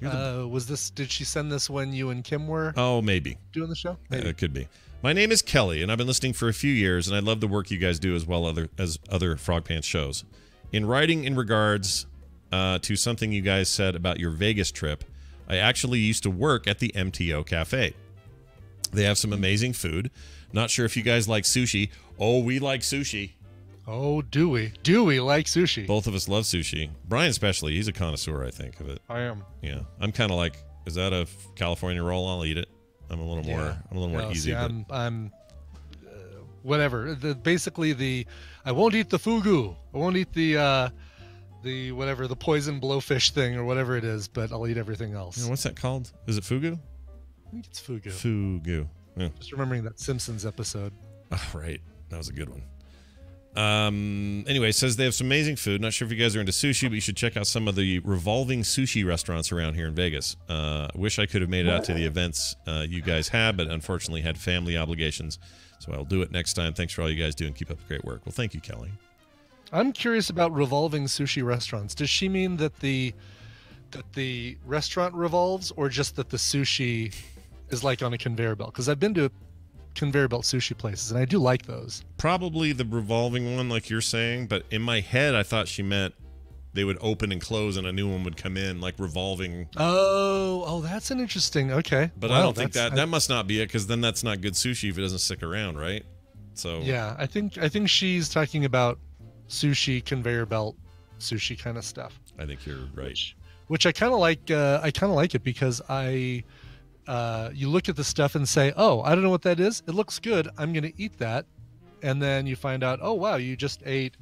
Did she send this when you and Kim were maybe doing the show? Maybe. It could be. My name is Kelly, and I've been listening for a few years, and I love the work you guys do as well as other Frog Pants shows. In writing in regards to something you guys said about your Vegas trip, I actually used to work at the MTO Cafe. They have some amazing food. Not sure if you guys like sushi. Oh, we like sushi. Oh, do we? Do we like sushi? Both of us love sushi. Brian especially. He's a connoisseur, I think, of it. I am. Yeah. I'm kind of like, is that a California roll? I'll eat it. I'm a little more easy. See, I'm whatever. Basically, I won't eat the fugu. I won't eat the whatever, the poison blowfish thing or whatever it is, but I'll eat everything else. Yeah, what's that called? Is it fugu? I think it's fugu. Fugu. Yeah. Just remembering that Simpsons episode. Oh, right. That was a good one. Anyway, it says they have some amazing food. Not sure if you guys are into sushi, but you should check out some of the revolving sushi restaurants around here in Vegas. Wish I could have made it out to the events you guys had, but unfortunately had family obligations. So I'll do it next time. Thanks for all you guys do and keep up the great work. Well, thank you, Kelly. I'm curious about revolving sushi restaurants. Does she mean that the restaurant revolves, or just that the sushi is like on a conveyor belt? Because I've been to conveyor belt sushi places, and I do like those. Probably the revolving one, like you're saying, but in my head, I thought she meant they would open and close and a new one would come in, like revolving. Oh, that's an interesting. Okay, but I don't think that must not be it, because then that's not good sushi if it doesn't stick around, right? So yeah, I think she's talking about sushi conveyor belt sushi kind of stuff. I think you're right. Which I kind of like. I kind of like it because you look at the stuff and say, oh, I don't know what that is. It looks good. I'm going to eat that. And then you find out, oh, wow, you just ate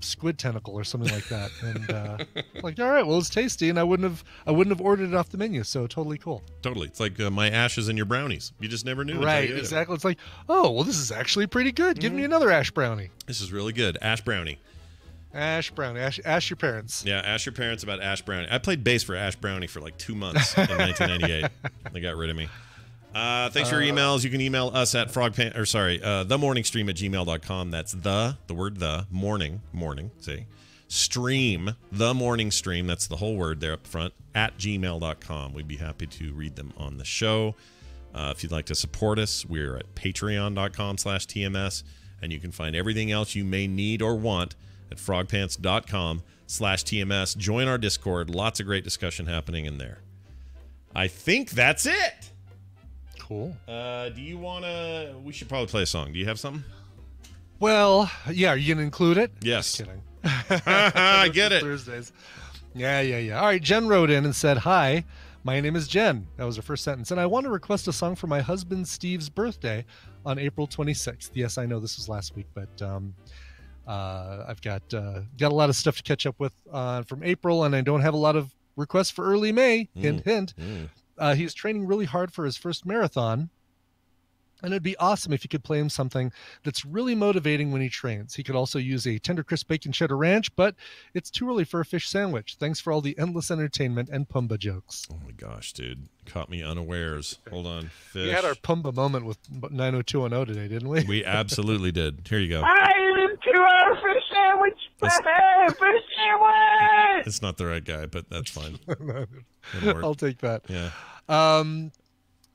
squid tentacle or something like that. And like, all right, well, it's tasty. And I wouldn't have ordered it off the menu. So totally cool. Totally. It's like my ashes and your brownies. You just never knew. Right, exactly. It's like, oh, well, this is actually pretty good. Give me another ash brownie. This is really good. Ash brownie. Ash Brownie. Ash your parents. Yeah, ask your parents about Ash Brownie. I played bass for Ash Brownie for like 2 months in 1998. They got rid of me. Thanks for your emails. You can email us at themorningstream@gmail.com. That's the word the, morning, see. Stream, the morning stream. That's the whole word there up front, at gmail.com. We'd be happy to read them on the show. If you'd like to support us, we're at patreon.com/TMS. And you can find everything else you may need or want at frogpants.com/TMS. Join our Discord. Lots of great discussion happening in there. I think that's it. Cool. Do you want to... We should probably play a song. Do you have something? Well, yeah. Are you going to include it? Yes. Just kidding. I get it. Thursdays. Yeah. All right. Jen wrote in and said, "Hi, my name is Jen." That was her first sentence. "And I want to request a song for my husband Steve's birthday on April 26th. Yes, I know this was last week, but I've got a lot of stuff to catch up with from April, and I don't have a lot of requests for early May. Hint, hint. He's training really hard for his first marathon, and it'd be awesome if you could play him something that's really motivating when he trains. He could also use a tender crisp bacon cheddar ranch, but it's too early for a fish sandwich. Thanks for all the endless entertainment and Pumba jokes." Oh my gosh, dude. Caught me unawares. Hold on. Fish. We had our Pumba moment with 90210 today, didn't we? We absolutely did. Here you go. I'm too early for a sandwich. Fish sandwich. It's not the right guy, but that's fine. I'll take that. Yeah. All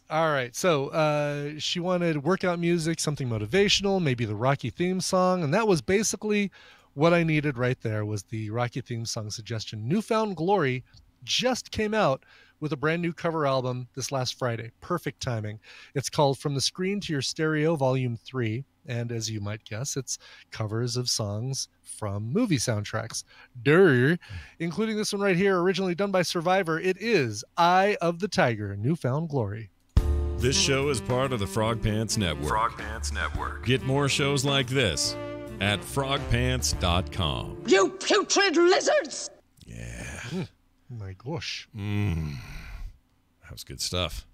right. So she wanted workout music, something motivational, maybe the Rocky theme song. And that was basically what I needed right there, was the Rocky theme song suggestion. Newfound Glory just came out with a brand new cover album this last Friday. Perfect timing. It's called From the Screen to Your Stereo, Volume 3. And as you might guess, it's covers of songs from movie soundtracks. Durr. Including this one right here, originally done by Survivor. It is Eye of the Tiger, Newfound Glory. This show is part of the Frog Pants Network. Frog Pants Network. Get more shows like this at frogpants.com. You putrid lizards! Yeah. Oh my gosh. That was good stuff.